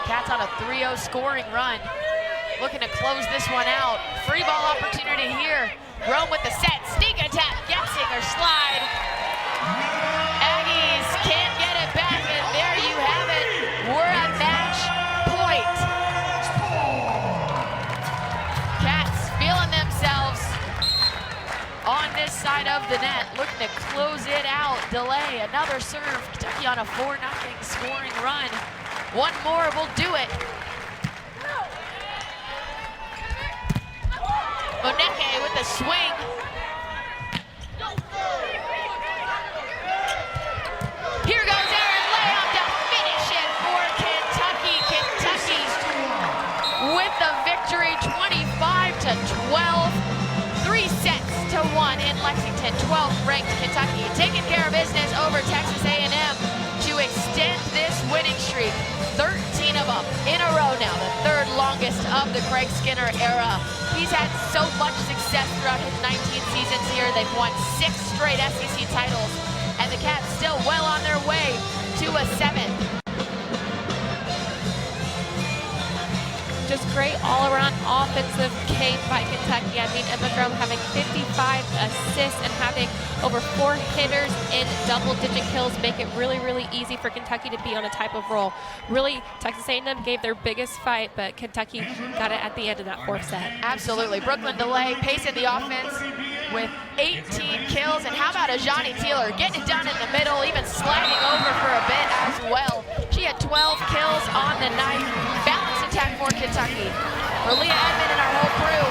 Cats on a 3-0 scoring run. Looking to close this one out. Free ball opportunity here. Rome with the set. Sneak attack. Getzinger slide. Aggies can't get it back, and there you have it. We're at match point. Cats feeling themselves on this side of the net. Looking to close it out. Delay. Another serve. Kentucky on a 4-0 scoring run. One more will do it. Moneke with the swing. and 12th ranked Kentucky, taking care of business over Texas A&M to extend this winning streak. 13 of them in a row now, the third longest of the Craig Skinner era. He's had so much success throughout his 19 seasons here. They've won 6 straight SEC titles, and the Cats still well on their way to a 7th. Just great all-around offensive game by Kentucky. I mean, Emma Grum having 55 assists and having over 4 hitters in double-digit kills make it really, really easy for Kentucky to be on a type of roll. Really, Texas A&M gave their biggest fight, but Kentucky got it at the end of that 4th set. Absolutely. Brooklyn DeLay pacing the offense with 18 kills. And how about Ajani Taylor getting it done in the middle, even sliding over for a bit as well. She had 12 kills on the night. Balanced attack for Kentucky. For Leah Edmond and our whole crew,